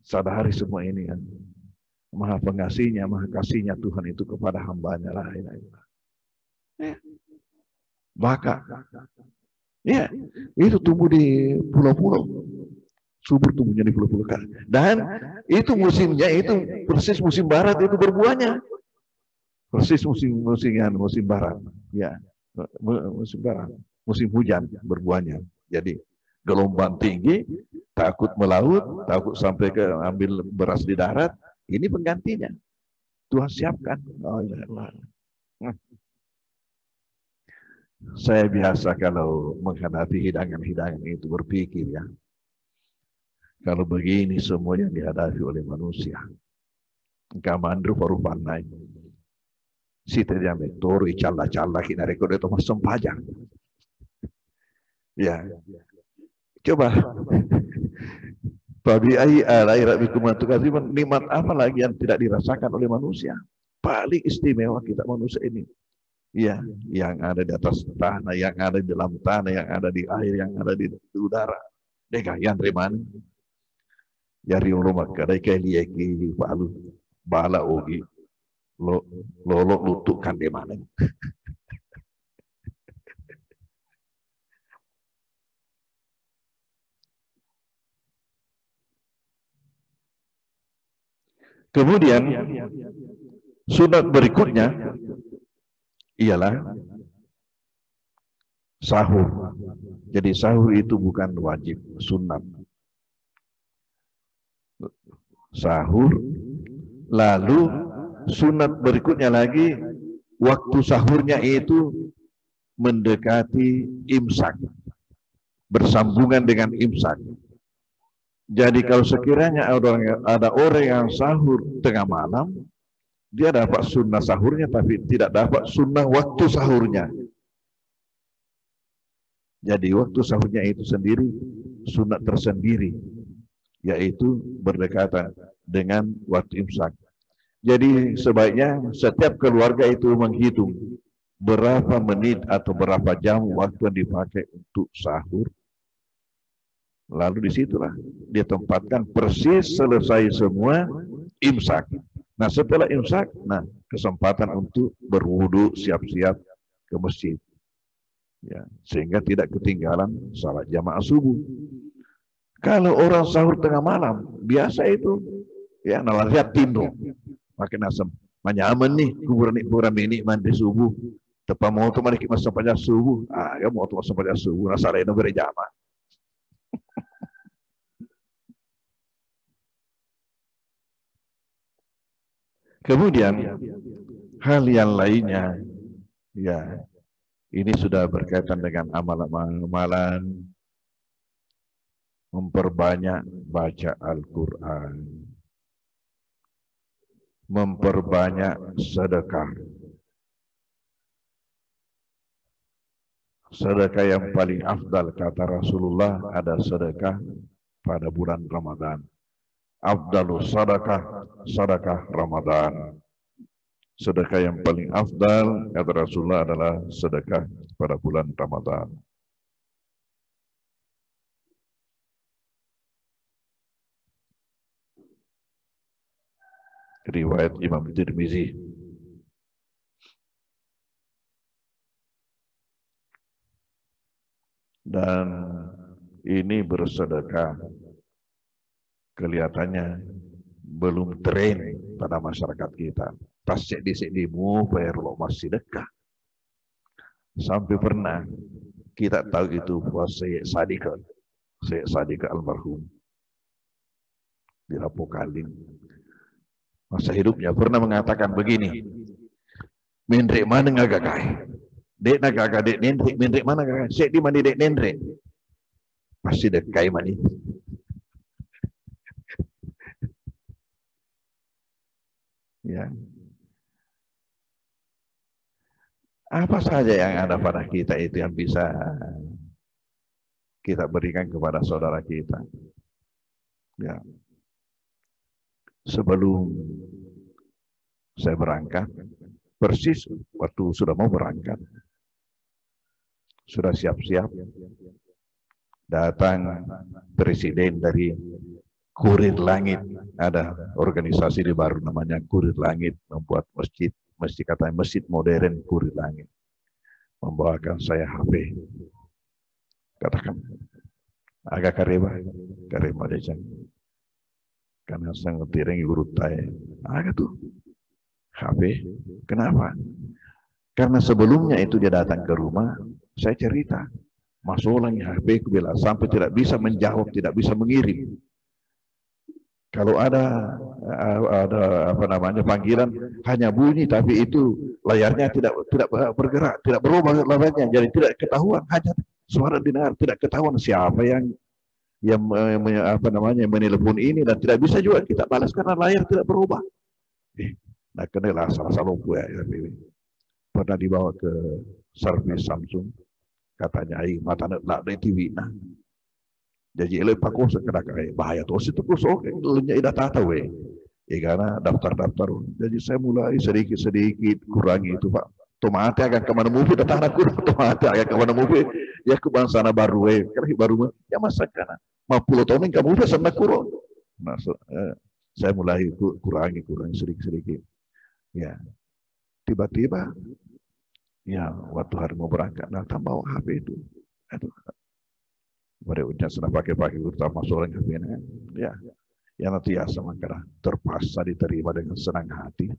[SPEAKER 2] sadari semua ini kan, maha pengasihnya, maha kasihnya Tuhan itu kepada hambanya lah. Baka, ya itu tumbuh di pulau-pulau, subur tumbuhnya di pulau-pulau kan. Dan itu musimnya itu persis musim barat itu berbuahnya, persis musim barat, ya musim barat, musim hujan berbuahnya. Jadi gelombang tinggi, takut melaut, takut sampai ke ambil beras di darat, ini penggantinya. Tuhan siapkan. Oh, ya Allah. Saya biasa kalau menghadapi hidangan-hidangan itu berpikir ya, kalau begini semua yang dihadapi oleh manusia, kamandru baru pandai, sita dia metoro icalla-calla kita rekod itu masam pajang. Ya, coba. Bagi akhirat bikum nikmat apa lagi yang tidak dirasakan oleh manusia? Paling istimewa kita manusia ini. Ya, yang ada di atas tanah, yang ada di dalam tanah, yang ada di air, yang ada di udara. Deka yang reman. Yari rumah kadai keliaki palu bala ogi lolo lutukan di mana. Kemudian sunat berikutnya ialah sahur. Jadi sahur itu bukan wajib, sunat. Sahur, lalu sunat berikutnya lagi, waktu sahurnya itu mendekati imsak, bersambungan dengan imsak. Jadi kalau sekiranya ada orang yang sahur tengah malam, dia dapat sunnah sahurnya tapi tidak dapat sunnah waktu sahurnya. Jadi waktu sahurnya itu sendiri, sunat tersendiri. yaitu berdekatan dengan waktu imsak. Jadi sebaiknya setiap keluarga itu menghitung berapa menit atau berapa jam waktu yang dipakai untuk sahur. Lalu disitulah dia tempatkan persis selesai semua imsak. Nah setelah imsak, nah kesempatan untuk berwudu, siap-siap ke masjid. Ya, sehingga tidak ketinggalan salat jamaah subuh. Kalau orang sahur tengah malam, biasa itu ya nalariat tindo. Makin asam. Manyaman nih kuburan ini mandi subuh. Tepat mau tu mandi masa pada subuh. Ah, ya mau tu masa pada subuh. Nasa lain berjamaah. Kemudian hal yang lainnya, ya ini sudah berkaitan dengan amalan-amalan, memperbanyak baca Al-Quran, memperbanyak sedekah. Sedekah yang paling afdal kata Rasulullah ada sedekah pada bulan Ramadan. Afdalus sadaqah, sadaqah Ramadan. Sedekah yang paling afdal kata Rasulullah adalah sedekah pada bulan Ramadan. Riwayat Imam Tirmizi. Dan ini bersedekah kelihatannya belum tren pada masyarakat kita. Tasik di sini mu bayar lo masih dekat. Sampai pernah kita tahu itu Syekh Sadika almarhum di Rapokaling. Masa hidupnya pernah mengatakan begini, mendrek mana ngagakai? Dek nagaga dek nendrek, mendrek mana ngagakai? Syekh di mana dek nendrek? Pasti dekai mani. Ya. Apa saja yang ada pada kita itu yang bisa kita berikan kepada saudara kita. Ya. Sebelum saya berangkat, persis waktu sudah mau berangkat, sudah siap-siap, datang presiden dari Kurir Langit. Ada organisasi di baru namanya Kurir Langit, membuat masjid katanya masjid modern Kurir Langit. Membawakan saya HP. Katakan, agak kareba dejang. Karena saya ngetireng guru tanya, agak tuh HP. Kenapa? Karena sebelumnya itu dia datang ke rumah, saya cerita. Masalahnya HP bila sampai tidak bisa menjawab, tidak bisa mengirim. Kalau ada apa namanya panggilan hanya bunyi, tapi itu layarnya tidak bergerak, tidak berubah layarnya, jadi tidak ketahuan, hanya suara dengar, tidak ketahuan siapa yang apa namanya menelepon ini, dan tidak bisa juga kita balas karena layar tidak berubah. Nah, kenalah salah gue ya, pernah dibawa ke servis Samsung, katanya mata nak dari TV nah. Jadi elok pakai sekedar bahaya tuh situ kusok lenya ida tata we. Karena daftar. Jadi saya mulai sedikit kurangi itu Pak. Tomate agak kemana movie datang aku tomate agak kemana movie ya ke bangsana baru we. Karena baru ya masa kana 50 tahun enggak movie sama kurang. Nah, saya mulai kurangi sedikit. Ya. Tiba-tiba ya waktu hari mau berangkat datang bawa HP itu. Aduh. Mereka sudah pakai utama soal yang ya nanti ya sama karena terpaksa diterima dengan senang hati.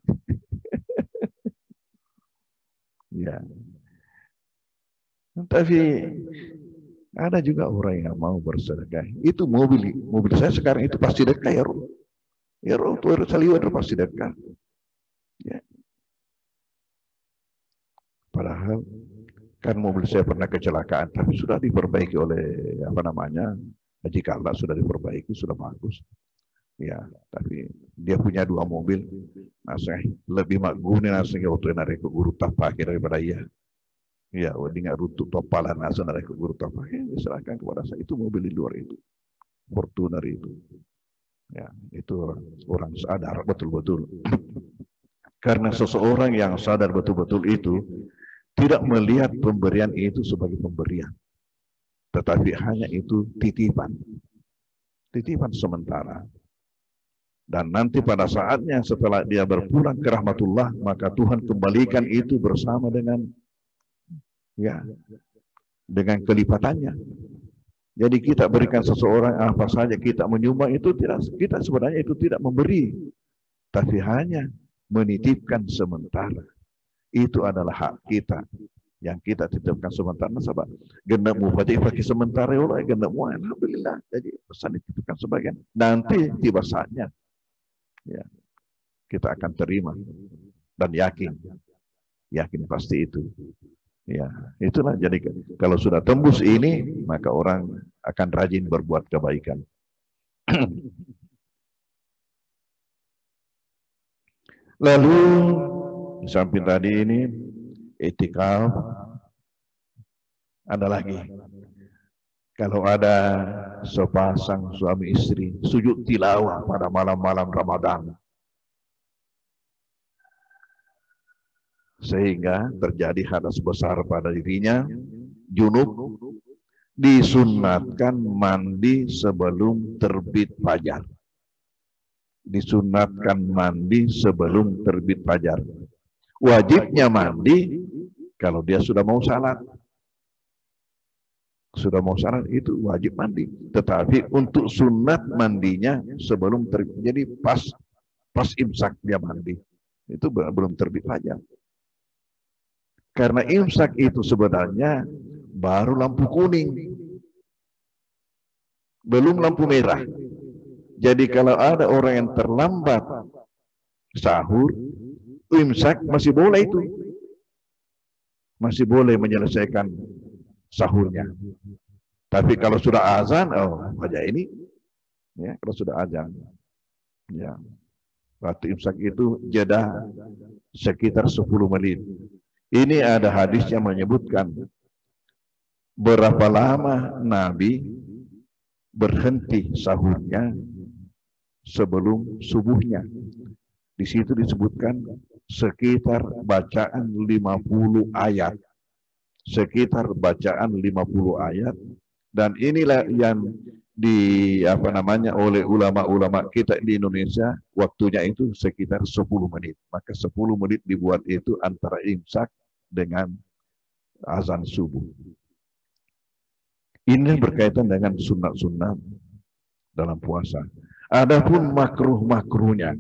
[SPEAKER 2] Ya, tapi ada juga orang yang mau bersedekah. Itu mobil saya sekarang itu pasti dekat ya tuh saliwa itu pasti dekat. Ya. Padahal kan mobil saya pernah kecelakaan, tapi sudah diperbaiki oleh apa namanya Haji Kalla, sudah diperbaiki, sudah bagus. Ya, tapi dia punya 2 mobil, nah saya lebih makguni nasinya waktu narik ke guru tapake daripada ia. Ya, nggak rutuk topalan nasa narik ke guru tapake, diserahkan kepada saya. Itu mobil di luar itu, Fortuner itu. Ya, itu orang sadar betul-betul. Karena seseorang yang sadar betul-betul itu tidak melihat pemberian itu sebagai pemberian, tetapi hanya itu titipan, titipan sementara. Dan nanti pada saatnya setelah dia berpulang ke rahmatullah, maka Tuhan kembalikan itu bersama dengan dengan kelipatannya. Jadi kita berikan seseorang apa saja, kita menyumbang itu tidak, kita sebenarnya itu tidak memberi, tapi hanya menitipkan sementara. Itu adalah hak kita yang kita titipkan sementara. Sahabat, genepmu pakai sementara, ya Allah, genepmu, alhamdulillah. Jadi pesan dititipkan sebagian. Nanti tiba saatnya, ya, kita akan terima dan yakin pasti itu. Ya, itulah. Jadi kalau sudah tembus ini, maka orang akan rajin berbuat kebaikan. Lalu di samping tadi ini itikaf, ada lagi. Kalau ada sepasang suami istri sujud tilawah pada malam-malam Ramadan, sehingga terjadi hadas besar pada dirinya, junub, disunatkan mandi sebelum terbit fajar. Disunatkan mandi sebelum terbit fajar. Wajibnya mandi kalau dia sudah mau salat. Sudah mau salat itu wajib mandi. Tetapi untuk sunat mandinya sebelum terbit. Jadi pas imsak dia mandi. Itu belum terbit fajar. Karena imsak itu sebenarnya baru lampu kuning. Belum lampu merah. Jadi kalau ada orang yang terlambat sahur, imsak masih boleh itu. Masih boleh menyelesaikan sahurnya. Tapi kalau sudah azan, fajar ini, ya, kalau sudah azan, ya, waktu imsak itu jeda sekitar 10 menit. Ini ada hadis yang menyebutkan berapa lama Nabi berhenti sahurnya sebelum subuhnya. Di situ disebutkan sekitar bacaan 50 ayat. Sekitar bacaan 50 ayat. Dan inilah yang oleh ulama-ulama kita di Indonesia, waktunya itu sekitar 10 menit. Maka 10 menit dibuat itu antara imsak dengan azan subuh. Ini berkaitan dengan sunat-sunat dalam puasa. Adapun makruh-makruhnya,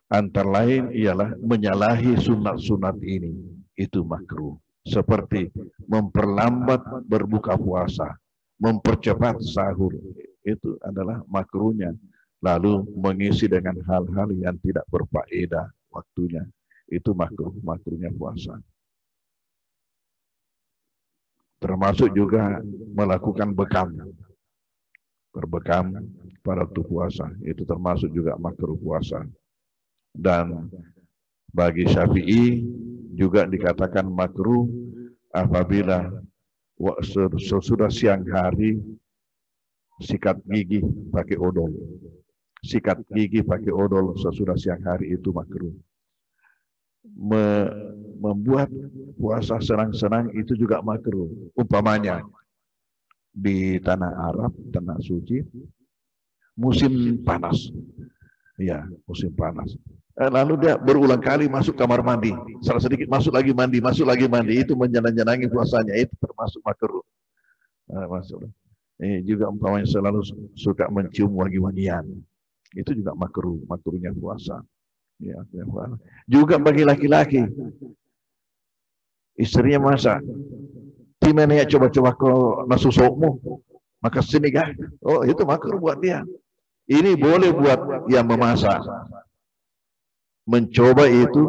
[SPEAKER 2] antara lain ialah menyalahi sunat-sunat ini. Itu makruh. Seperti memperlambat berbuka puasa, mempercepat sahur, itu adalah makruhnya. Lalu mengisi dengan hal-hal yang tidak berfaedah waktunya, itu makruhnya puasa. Termasuk juga melakukan bekam, berbekam pada waktu puasa, itu termasuk juga makruh puasa. Dan bagi Syafi'i juga dikatakan makruh apabila sesudah siang hari sikat gigi pakai odol. Sikat gigi pakai odol sesudah siang hari itu makruh. Membuat puasa senang-senang itu juga makruh. Umpamanya di tanah Arab, tanah suci, musim panas. Ya, musim panas. Lalu dia berulang kali masuk kamar mandi, salah sedikit masuk lagi mandi, itu menyenang-nyenangi puasanya, itu termasuk makruh. Juga umpamanya selalu suka mencium wangi-wangian, itu juga makruhnya puasa. Ya, juga bagi laki-laki, istrinya masak, timenya coba-coba kau nasusokmu, maka sini kah? Oh, itu makruh buat dia. Ini boleh buat yang memasak. Mencoba itu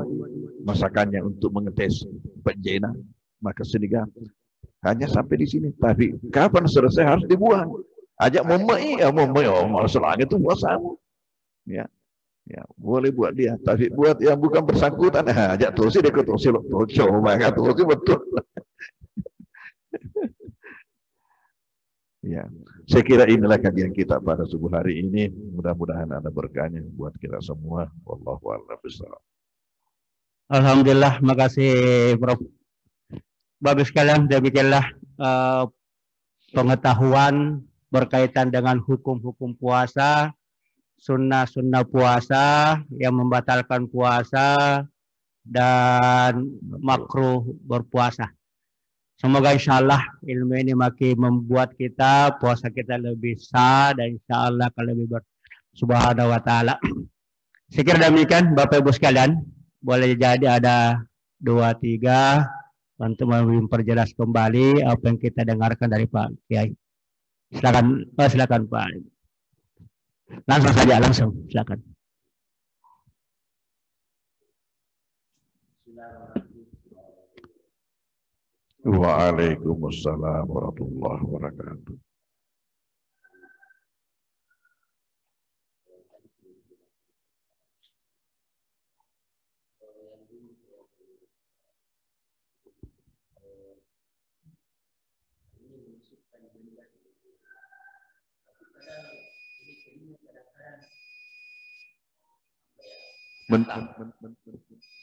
[SPEAKER 2] masakannya untuk mengetes penjena, maka sedikit hanya sampai di sini. Tapi kapan selesai harus dibuang. Ajak memai, masalah itu puasamu. Ya, boleh buat dia. Tapi buat yang bukan bersangkutan, ajak tosi dia ke tosi lo, coba nggak tosi betul. Ya, saya kira inilah kajian kita pada subuh hari ini. Mudah-mudahan ada berkahnya buat kita semua. Wallahu a'lam bishawab.
[SPEAKER 1] Alhamdulillah, makasih Prof. Bagus sekalian, demikianlah pengetahuan berkaitan dengan hukum-hukum puasa, sunnah-sunnah puasa yang membatalkan puasa, dan makruh berpuasa. Semoga insya Allah ilmu ini makin membuat kita puasa kita lebih sah dan insya Allah akan lebih subhanahu wa ta'ala. Sekira demikian Bapak Ibu sekalian, boleh jadi ada 2-3 untuk memperjelas kembali apa yang kita dengarkan dari Pak Kiai. Silakan Pak. Langsung saja, silakan.
[SPEAKER 2] Waalaikumsalam warahmatullahi wabarakatuh.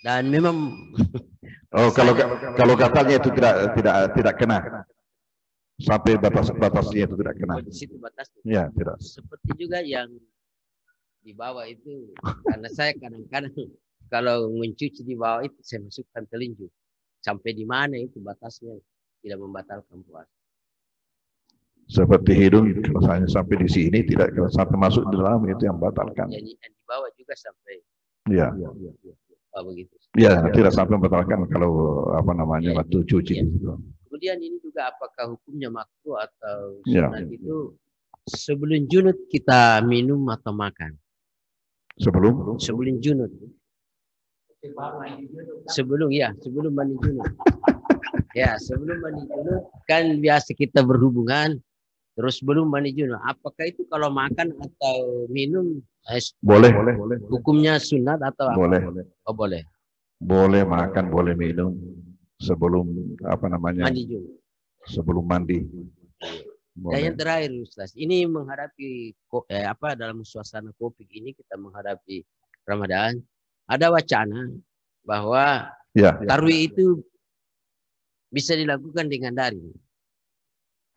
[SPEAKER 3] Dan memang
[SPEAKER 2] kalau katanya itu tidak kena sampai batasnya itu tidak kena.
[SPEAKER 3] Situ batasnya.
[SPEAKER 2] Ya, tidak.
[SPEAKER 3] Seperti juga yang di bawah itu, karena saya kadang-kadang kalau mencuci di bawah itu saya masukkan telinju. Sampai di mana itu batasnya tidak membatalkan puasa.
[SPEAKER 2] Seperti hidung, kalau saya sampai di sini tidak, kalau sampai masuk di dalam itu yang batalkan.
[SPEAKER 3] Jadi yang di bawah juga sampai.
[SPEAKER 2] Ya.
[SPEAKER 3] Begitu.
[SPEAKER 2] Ya, tidak sampai membatalkan kalau apa namanya waktu cuci. Gitu.
[SPEAKER 3] Kemudian ini juga apakah hukumnya makruh atau sunat itu sebelum junub kita minum atau makan? Sebelum junub. Sebelum mandi junub. Ya, sebelum mandi junub kan biasa kita berhubungan. Terus belum mandi junub. Apakah itu kalau makan atau minum
[SPEAKER 2] boleh.
[SPEAKER 3] Hukumnya sunat atau apa?
[SPEAKER 2] Boleh.
[SPEAKER 3] Oh, boleh.
[SPEAKER 2] Boleh makan, boleh minum sebelum apa namanya?
[SPEAKER 3] Mandi junub.
[SPEAKER 2] Sebelum mandi.
[SPEAKER 3] Dan yang terakhir Ustaz, ini menghadapi dalam suasana Covid ini kita menghadapi Ramadan, ada wacana bahwa tarawih itu bisa dilakukan dengan daring.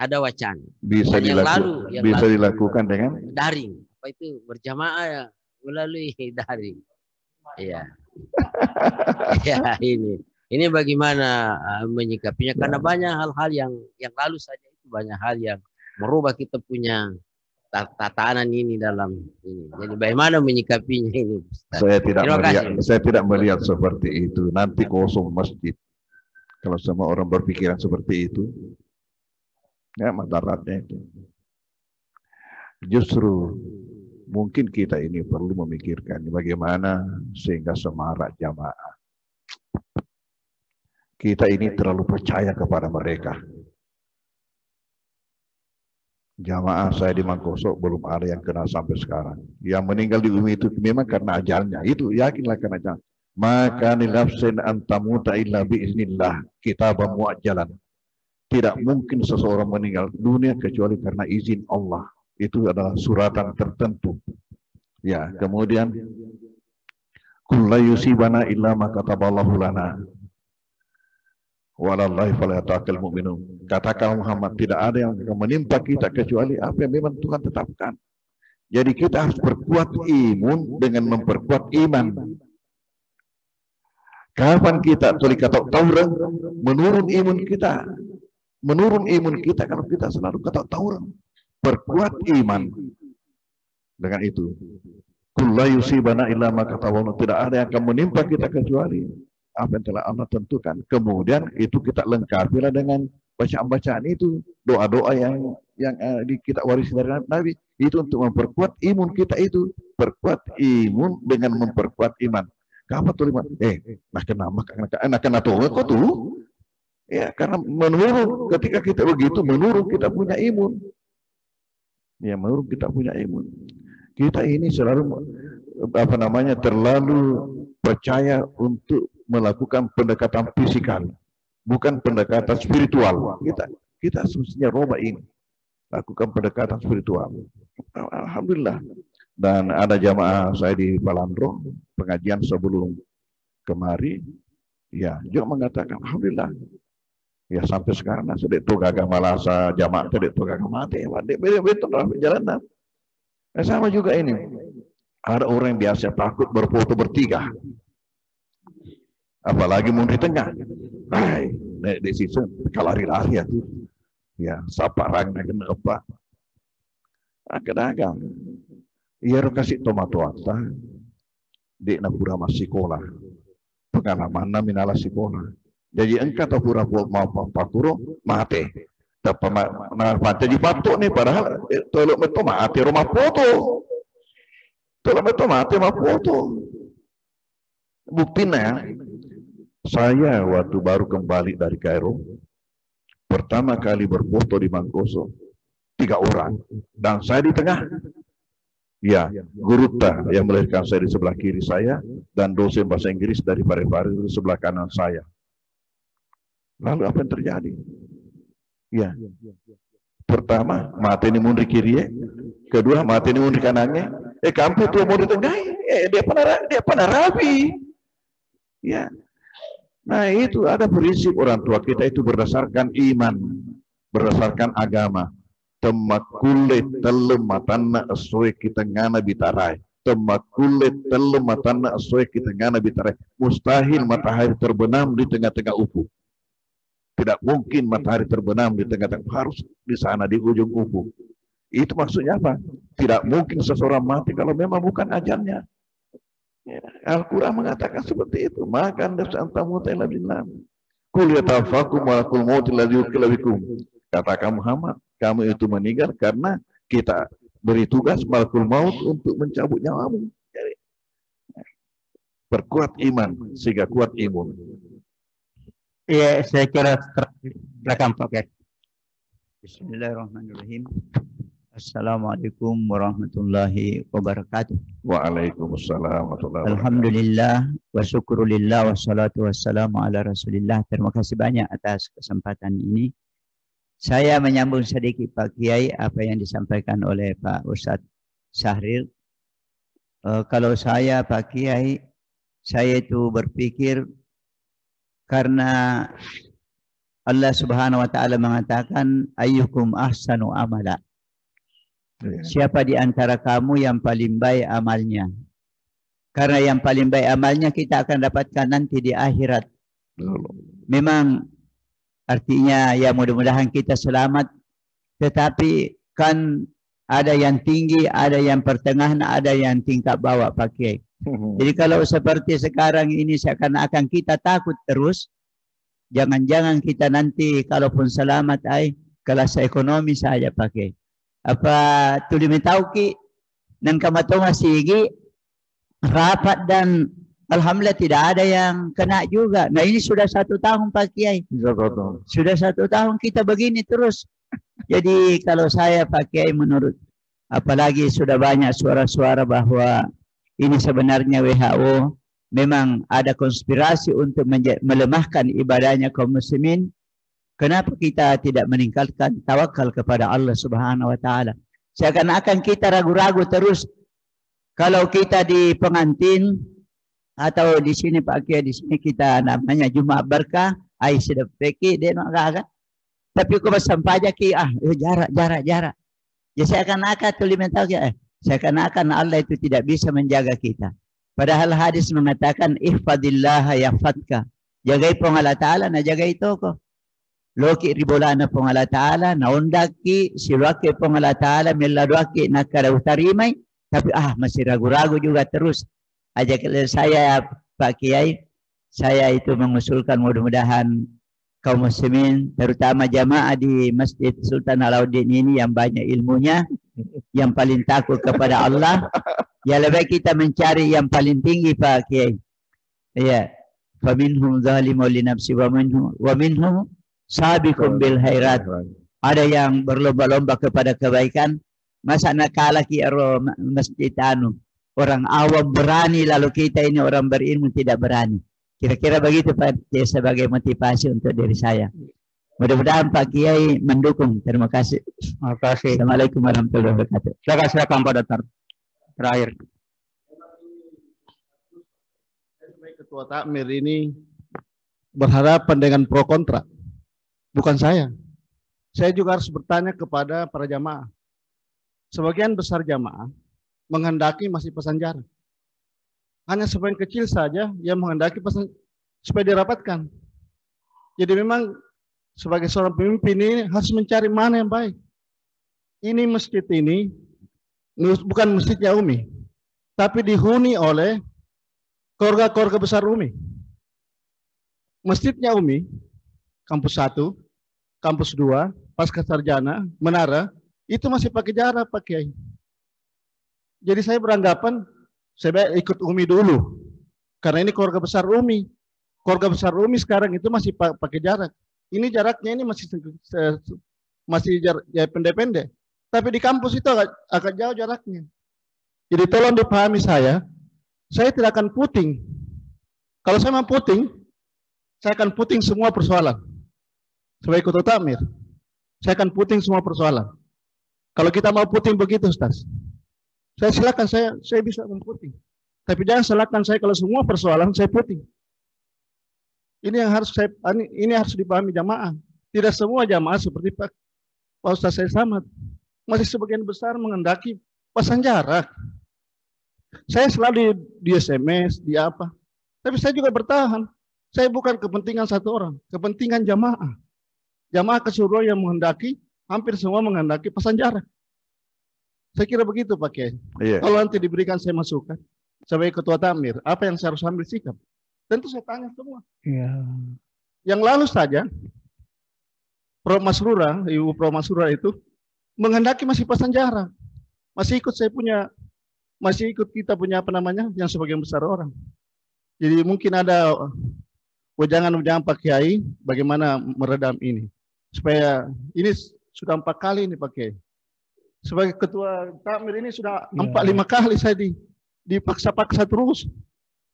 [SPEAKER 3] Ada wacana.
[SPEAKER 2] Bisa dilakukan dengan
[SPEAKER 3] daring. Apa itu berjamaah melalui daring. Iya. Ya, ini bagaimana menyikapinya? Karena banyak hal-hal yang lalu saja itu banyak hal yang merubah kita punya tatanan ini dalam ini. Jadi bagaimana menyikapinya ini?
[SPEAKER 2] Saya tidak melihat seperti itu. Nanti kosong masjid. Kalau semua orang berpikiran seperti itu, ya madaratnya itu. Justru mungkin kita ini perlu memikirkan bagaimana sehingga semarak jamaah. Kita ini terlalu percaya kepada mereka. Jamaah saya di Mangkosok belum ada yang kena sampai sekarang. Yang meninggal di bumi itu memang karena ajalnya. Itu yakinlah karena ajalnya. Maka nilafsin antamuta illa biiznillah. Kitabam mu'ajjalan. Tidak mungkin seseorang meninggal dunia kecuali karena izin Allah. Itu adalah suratan tertentu. Ya, kemudian kullu yusibana illa ma kataballahu lana. Walallahi falyatawakkalul mu'minun. Katakan Muhammad, tidak ada yang akan menimpa kita kecuali apa yang memang Tuhan tetapkan. Jadi kita harus perkuat imun dengan memperkuat iman. Kapan kita kata tauran menurun imun kita. Menurun imun kita kalau kita selalu kata tauran. Perkuat iman. Dengan itu. Kullu yusibana illa ma kataballahu. Tidak ada yang akan menimpa kita kecuali apa yang telah Allah tentukan. Kemudian itu kita lengkapilah dengan bacaan-bacaan itu, doa-doa yang kita warisi dari Nabi itu untuk memperkuat imun kita itu, perkuat imun dengan memperkuat iman. Kapan tuh iman? Nak kena kok tuh? Ya, karena menurun ketika kita begitu menurun kita punya imun. Ya, menurun kita punya imun. Kita ini selalu terlalu percaya untuk melakukan pendekatan fisikal, bukan pendekatan spiritual. Kita semestinya roba ini. lakukan pendekatan spiritual. Alhamdulillah. Dan ada jamaah saya di Balandro, pengajian sebelum kemari, ya juga mengatakan alhamdulillah. Ya sampai sekarang sedek tu gagal malasa jamaah sedek tu gagal mati, betul dalam perjalanan. Sama juga ini. Ada orang yang biasa takut berfoto bertiga. Apalagi mau di tengah. Di situ kalau lari-lari itu. Ya, sapa rang kena apa? Kadang-kadang ia kasih tomato ata di napura masih sekolah. Pengalaman minala sekolah. Jadi engkau tak pura mau pakuro mati. Tapi na pantai di patok ni padahal tolok meto mati rumah foto. Tolok meto mati rumah foto. Buktinya saya waktu baru kembali dari Kairo pertama kali berfoto di Mangkoso 3 orang dan saya di tengah. Ya, Guruta yang melahirkan saya di sebelah kiri saya dan dosen bahasa Inggris dari Parepare di sebelah kanan saya. Lalu apa yang terjadi? Ya, pertama mati ini mundur kiri, kedua mati ini mundur kanannya. Kampung tuh mau di tengah, dia pernah rapi. Ya, nah itu ada prinsip orang tua kita itu berdasarkan iman, berdasarkan agama. Temakulit telem matana asoi kita ngana bitarai. Temakulit telem matana asoi kita ngana bitarai. Mustahil matahari terbenam di tengah-tengah ufuk. Tidak mungkin matahari terbenam di tengah-tengah, harus di sana di ujung ufuk. Itu maksudnya apa? Tidak mungkin seseorang mati kalau memang bukan ajalnya. Ya, Al-Quran mengatakan seperti itu. Maka nafsu antamuta illa billah. Qul yatawafakum malakul maut alladzi wukila bikum. Katakan Muhammad, kamu itu meninggal karena kita beri tugas malakul maut untuk mencabut nyawamu. Jadi, perkuat iman sehingga kuat imun.
[SPEAKER 1] Iya, saya kira silakan Pak.
[SPEAKER 4] Bismillahirrahmanirrahim. Assalamualaikum warahmatullahi wabarakatuh.
[SPEAKER 2] Waalaikumsalam warahmatullahi wabarakatuh.
[SPEAKER 4] Alhamdulillah wa syukurillah wassalatu wassalamu ala Rasulillah. Terima kasih banyak atas kesempatan ini. Saya menyambung sedikit Pak Kiai apa yang disampaikan oleh Pak Ustadz Syahril. Kalau saya Pak Kiai, saya itu berpikir karena Allah Subhanahu wa taala mengatakan ayyukum ahsanu amala. Siapa di antara kamu yang paling baik amalnya? Karena yang paling baik amalnya kita akan dapatkan nanti di akhirat. Memang artinya ya mudah-mudahan kita selamat. Tetapi kan ada yang tinggi, ada yang pertengahan, ada yang tingkat bawah Pak Kiai. Jadi kalau seperti sekarang ini seakan-akan kita takut terus, jangan-jangan kita nanti kalaupun selamat kelas ekonomi saja pakai. Apa tuli metauki nang kamatonga sigi rapat dan alhamdulillah tidak ada yang kena juga. Nah ini sudah 1 tahun Pak Kiai. Sudah 1 tahun kita begini terus. Jadi kalau saya Pak Kiai menurut apalagi sudah banyak suara-suara bahwa ini sebenarnya WHO memang ada konspirasi untuk melemahkan ibadahnya kaum muslimin. Kenapa kita tidak meningkatkan tawakal kepada Allah Subhanahu wa taala? Seakan-akan kita ragu-ragu terus. Kalau kita di pengantin atau di sini Pak Kiai, di sini kita namanya Jumat Berkah, sudah peki dia nak agak. Tapi kalau sampai aja jarak. Ya seakan-akan tu limentau ya. Seakan-akan Allah itu tidak bisa menjaga kita. Padahal hadis mengatakan ihfadillah yahfadka. Jagai pong Allah Ta'ala na jagai toko. Loki ribolana pong Allah Ta'ala na undaki silwaki pong Allah Ta'ala miladwaki na karautarimay. Tapi masih ragu-ragu juga terus. Ajak saya Pak Kiai, saya itu mengusulkan mudah-mudahan kaum muslimin terutama jamaah di Masjid Sultan Alauddin ini yang banyak ilmunya, yang paling takut kepada Allah, ya lebih kita mencari yang paling tinggi Pak Kiai. Ya, faminhum zalimun li nafsi wa minhum sabiqun bil khairat. Ada yang berlomba-lomba kepada kebaikan. Masa nak kalah ki masjid anu. Orang awam berani lalu kita ini orang berilmu tidak berani. Kira-kira begitu Pak Kiai sebagai motivasi untuk diri saya. Mudah-mudahan Pak Kiai mendukung. Terima kasih.
[SPEAKER 1] Terima kasih.
[SPEAKER 4] Assalamualaikum warahmatullahi wabarakatuh.
[SPEAKER 1] Silakan Pak Dokter. Terakhir.
[SPEAKER 5] Ketua Takmir ini berhadapan dengan pro kontra. Bukan saya. Saya juga harus bertanya kepada para jamaah. Sebagian besar jamaah menghendaki masih pesan jarak. Hanya sebagian kecil saja yang menghendaki pesan supaya dirapatkan. Jadi memang sebagai seorang pemimpin ini harus mencari mana yang baik. Ini masjid ini bukan masjidnya Umi, tapi dihuni oleh keluarga-keluarga besar Umi. Masjidnya Umi, kampus 1, kampus 2, Pasca Sarjana, Menara, itu masih pakai jarak, Pak Kiai. Jadi saya beranggapan, saya ikut Umi dulu. Karena ini keluarga besar Umi. Keluarga besar Umi sekarang itu masih pakai jarak. Ini jaraknya ini masih jarak pendek-pendek. Tapi di kampus itu agak jauh jaraknya. Jadi tolong dipahami saya tidak akan puting. Kalau saya mau puting, saya akan puting semua persoalan. Sebagai ketua takmir, saya akan puting semua persoalan. Kalau kita mau puting begitu, Ustaz. Saya silakan, saya bisa memputing. Tapi jangan salahkan saya kalau semua persoalan saya puting. Ini yang harus dipahami jamaah. Tidak semua jamaah seperti Pak Ustaz saya Samad. Masih sebagian besar menghendaki pasang jarak. Saya selalu di SMS, di apa. Tapi saya juga bertahan. Saya bukan kepentingan satu orang, kepentingan jamaah. Jamaah keseluruhan yang menghendaki, hampir semua menghendaki pasang jarak. Saya kira begitu Pak Kiai.
[SPEAKER 2] Iya.
[SPEAKER 5] Kalau nanti diberikan saya masukan sebagai ketua takmir, apa yang saya harus ambil sikap? Tentu saya tanya semua.
[SPEAKER 1] Ya.
[SPEAKER 5] Yang lalu saja, Ibu Pro Masrura itu menghendaki masih pasang jarak. Masih ikut kita punya apa namanya, yang sebagian besar orang. Jadi mungkin ada wejangan-wejangan Pak Kiai bagaimana meredam ini. Supaya ini sudah 4 kali ini Pak Kiai. Sebagai ketua takmir ini sudah 4-5 kali saya dipaksa-paksa terus.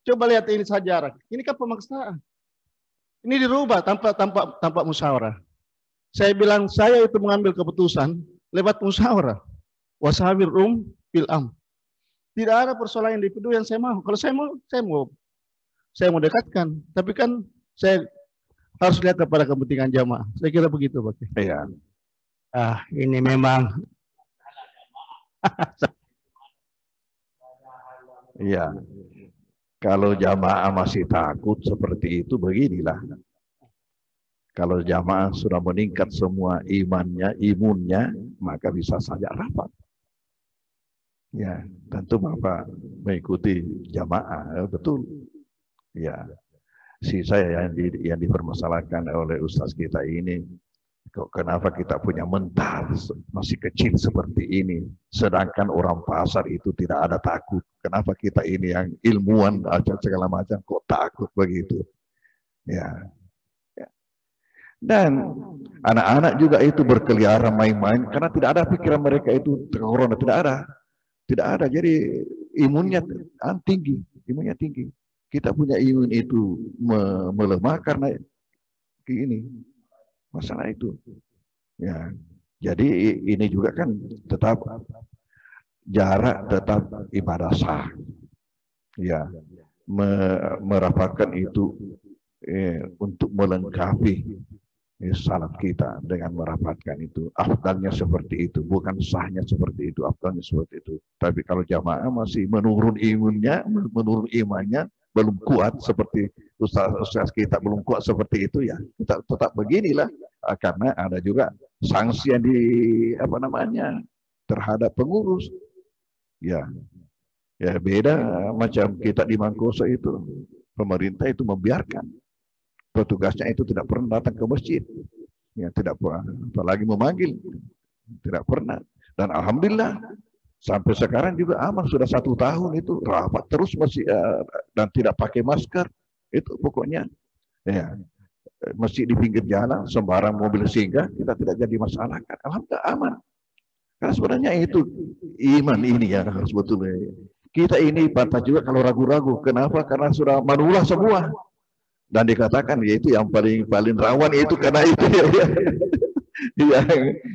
[SPEAKER 5] Coba lihat ini saja jarak. Ini kan pemaksaan. Ini dirubah tanpa musyawarah. Saya bilang saya itu mengambil keputusan lewat musyawarah. Wasawir fil am. Tidak ada persoalan individu yang saya mau. Kalau saya mau dekatkan. Tapi kan saya harus lihat kepada kepentingan jamaah. Saya kira begitu, Pak.
[SPEAKER 2] Iya.
[SPEAKER 1] Ini memang.
[SPEAKER 2] Iya. Kalau jamaah masih takut seperti itu, beginilah. Kalau jamaah sudah meningkat semua imunnya, maka bisa saja rapat. Ya, tentu Bapak mengikuti jamaah, betul. Ya, saya yang dipermasalahkan oleh Ustaz kita ini, kok kenapa kita punya mental masih kecil seperti ini, sedangkan orang pasar itu tidak ada takut. Kenapa kita ini yang ilmuwan segala macam kok takut begitu? Ya. Dan anak-anak juga itu berkeliaran main-main karena tidak ada pikiran mereka itu corona, tidak ada. Jadi imunnya tinggi. Kita punya imun itu melemah karena ini masalah itu. Ya, jadi ini juga kan tetap jarak, tetap ibadah sah. Ya, merapatkan itu untuk melengkapi salat kita dengan merapatkan itu. Afdalnya seperti itu, bukan sahnya seperti itu, afdalnya seperti itu. Tapi kalau jamaah masih menurun imannya, belum kuat seperti ustaz kita belum kuat seperti itu, ya kita tetap beginilah. Karena ada juga sanksi yang terhadap pengurus. Ya beda macam kita di Mangkoso itu, pemerintah itu membiarkan petugasnya itu tidak pernah datang ke masjid, ya tidak pernah, apalagi memanggil, tidak pernah. Dan alhamdulillah sampai sekarang juga aman, sudah 1 tahun itu rapat terus masih dan tidak pakai masker itu pokoknya. Ya, masjid di pinggir jalan sembarang mobil singgah kita tidak jadi masalah kan, alhamdulillah aman. Karena sebenarnya itu iman ini yang harus betul. Kita ini patah juga kalau ragu-ragu. Kenapa? Karena sudah manulah semua. Dan dikatakan yaitu yang paling rawan itu karena itu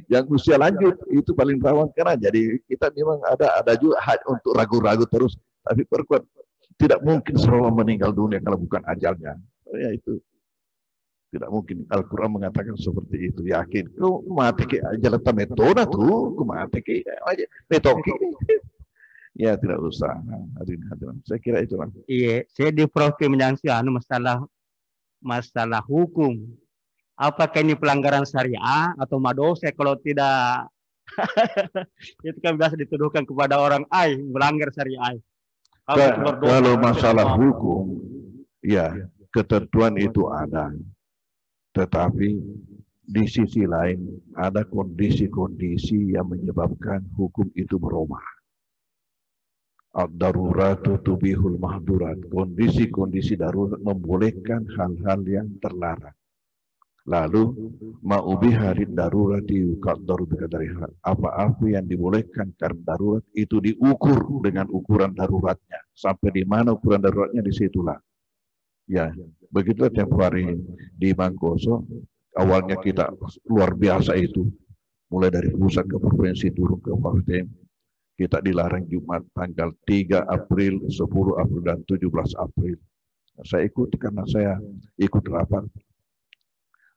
[SPEAKER 2] yang usia lanjut itu paling rawan karena jadi kita memang ada juga hak untuk ragu-ragu terus, tapi perkuat tidak mungkin seorang meninggal dunia kalau bukan ajalnya. Ya itu tidak mungkin. Al-Quran mengatakan seperti itu. Yakin kau mati ke ajalan metode tuh, kau mati ke aja metode. Ya tidak usah. Hadirin. Saya kira itu lah.
[SPEAKER 1] Iya, saya di Profi menyaksikan masalah hukum. Apakah ini pelanggaran syariah atau madosa? Kalau tidak, itu kan biasa dituduhkan kepada orang melanggar syariah.
[SPEAKER 2] Kalau masalah hukum, ya ketentuan itu ada. Tetapi di sisi lain ada kondisi-kondisi yang menyebabkan hukum itu berubah. Ad-daruratu tubihul mahdurat. Kondisi-kondisi darurat membolehkan hal-hal yang terlarang. Lalu ma'ubiha lid-darurati yuqaddaru biqadariha. Apa-apa yang dibolehkan karena darurat itu diukur dengan ukuran daruratnya. Sampai di mana ukuran daruratnya disitulah. Ya, begitulah tempoh hari di Mangkoso. Awalnya kita luar biasa itu. Mulai dari pusat ke provinsi turun ke kabupaten. Kita dilarang Jumat tanggal 3 April, 10 April, dan 17 April. Saya ikut karena saya ikut rapat.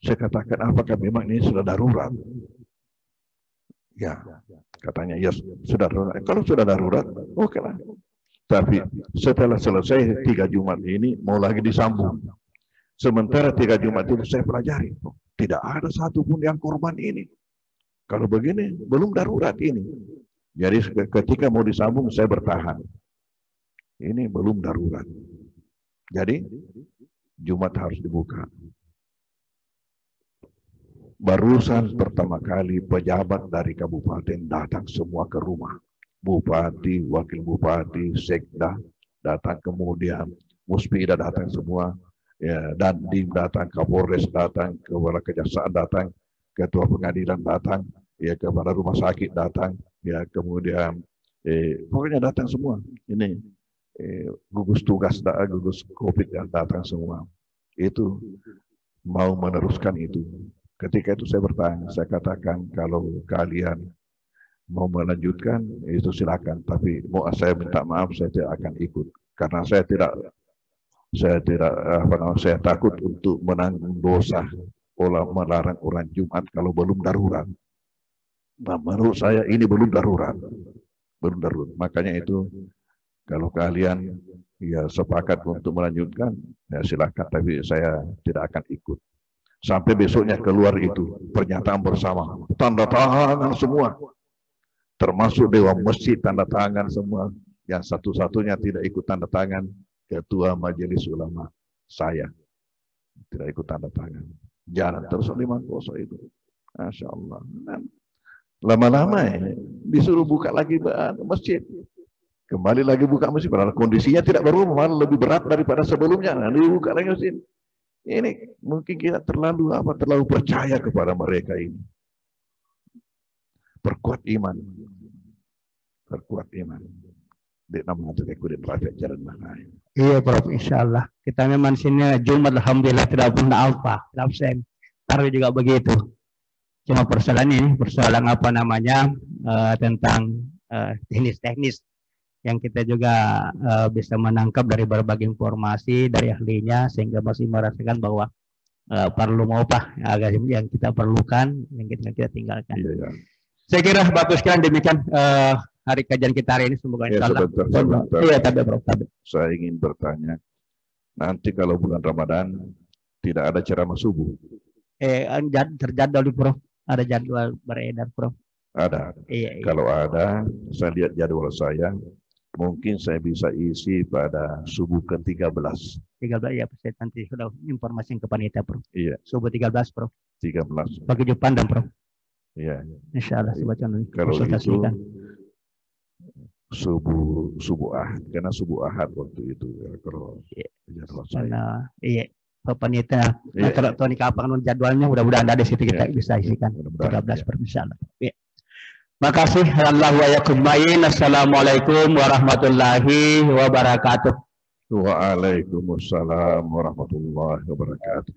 [SPEAKER 2] Saya katakan, apakah memang ini sudah darurat? Ya, katanya, ya sudah darurat. Kalau sudah darurat, oke lah. Tapi setelah selesai 3 Jumat ini, mau lagi disambung. Sementara 3 Jumat itu saya pelajari. Tidak ada satupun yang korban ini. Kalau begini, belum darurat ini. Jadi ketika mau disambung, saya bertahan. Ini belum darurat. Jadi, Jumat harus dibuka. Barusan pertama kali pejabat dari kabupaten datang semua ke rumah. Bupati, wakil bupati, sekda datang, kemudian Muspida datang semua. Ya, dan Dim datang, Kapolres datang, kepala kejaksaan datang, ketua pengadilan datang, ya kepala rumah sakit datang, ya kemudian pokoknya datang semua. Ini gugus tugas, gugus COVID yang datang semua. Itu mau meneruskan itu. Ketika itu saya bertanya, saya katakan kalau kalian mau melanjutkan itu silakan, tapi mau saya minta maaf, saya tidak akan ikut karena saya takut untuk menanggung dosa melarang orang Jumat kalau belum darurat. Nah, menurut saya ini belum darurat. Makanya itu kalau kalian ya sepakat untuk melanjutkan, ya silakan, tapi saya tidak akan ikut. Sampai besoknya keluar itu pernyataan bersama, tanda tangan semua, termasuk Dewan Masjid tanda tangan semua. Yang satu-satunya tidak ikut tanda tangan Ketua Majelis Ulama, saya tidak ikut tanda tangan. Jalan terus di Mangkoso itu, Masya Allah. Lama-lama disuruh buka lagi masjid, kembali lagi buka masjid. Padahal kondisinya tidak berubah, malah lebih berat daripada sebelumnya. Nah, dibuka lagi masjid. Ini mungkin kita terlalu percaya kepada mereka ini. Perkuat iman.
[SPEAKER 1] Iya, Prof. Insya Allah. Kita memang sini Jumat, alhamdulillah tidak pernah apa. Absen. Taruh juga begitu. Cuma persoalan apa namanya tentang teknis-teknis yang kita juga bisa menangkap dari berbagai informasi dari ahlinya, sehingga masih merasakan bahwa perlu yang kita perlukan, yang kita tinggalkan.
[SPEAKER 2] Iya.
[SPEAKER 1] Saya kira Bapak sekalian demikian hari kajian kita hari ini, semoga insya Allah. Iya,
[SPEAKER 2] Saya ingin bertanya, nanti kalau bulan Ramadan tidak ada ceramah subuh?
[SPEAKER 1] Terjadwal Prof, ada jadwal beredar Prof.
[SPEAKER 2] Ada.
[SPEAKER 1] Iya.
[SPEAKER 2] Kalau ada, saya lihat jadwal saya. Mungkin saya bisa isi pada subuh ke-13.
[SPEAKER 1] 13 ya, saya nanti sudah informasi ke panitia, Prof.
[SPEAKER 2] Iya.
[SPEAKER 1] Subuh 13, Prof.
[SPEAKER 2] 13.
[SPEAKER 1] Bagi Jepang dan Prof.
[SPEAKER 2] Iya.
[SPEAKER 1] Insya Allah
[SPEAKER 2] kalau itu subuh Ahad, karena subuh Ahad waktu itu ya, kalau jadwal saya.
[SPEAKER 1] Iya. Panitia elektronik kapan jadwalnya, mudah-mudahan ada di situ kita bisa isikan 13 Prof. Insya Allah. Iya. Makasih. Assalamualaikum warahmatullahi wabarakatuh.
[SPEAKER 2] Waalaikumsalam warahmatullahi wabarakatuh.